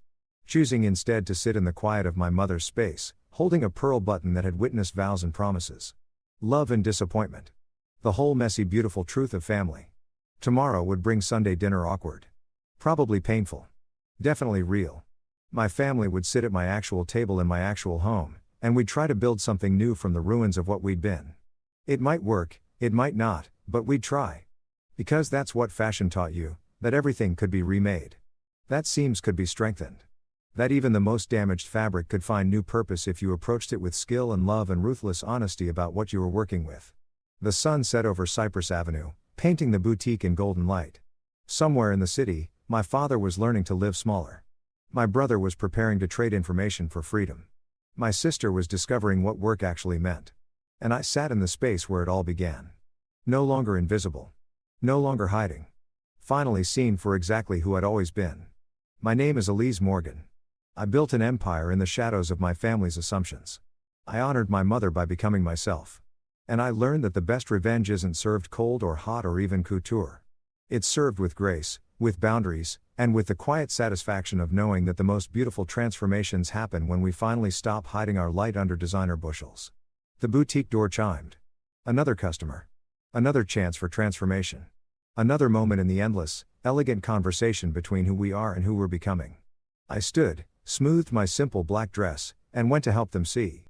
Choosing instead to sit in the quiet of my mother's space, holding a pearl button that had witnessed vows and promises. Love and disappointment. The whole messy beautiful truth of family. Tomorrow would bring Sunday dinner awkward. Probably painful. Definitely real. My family would sit at my actual table in my actual home, and we'd try to build something new from the ruins of what we'd been. It might work, it might not, but we'd try. Because that's what fashion taught you, that everything could be remade. That seams could be strengthened. That even the most damaged fabric could find new purpose if you approached it with skill and love and ruthless honesty about what you were working with. The sun set over Cypress Avenue, painting the boutique in golden light. Somewhere in the city, my father was learning to live smaller. My brother was preparing to trade information for freedom. My sister was discovering what work actually meant. And I sat in the space where it all began. No longer invisible. No longer hiding. Finally seen for exactly who I'd always been. My name is Elise Morgan. I built an empire in the shadows of my family's assumptions. I honored my mother by becoming myself. And I learned that the best revenge isn't served cold or hot or even couture. It's served with grace, with boundaries, and with the quiet satisfaction of knowing that the most beautiful transformations happen when we finally stop hiding our light under designer bushels. The boutique door chimed. Another customer. Another chance for transformation. Another moment in the endless, elegant conversation between who we are and who we're becoming. I stood, smoothed my simple black dress, and went to help them see.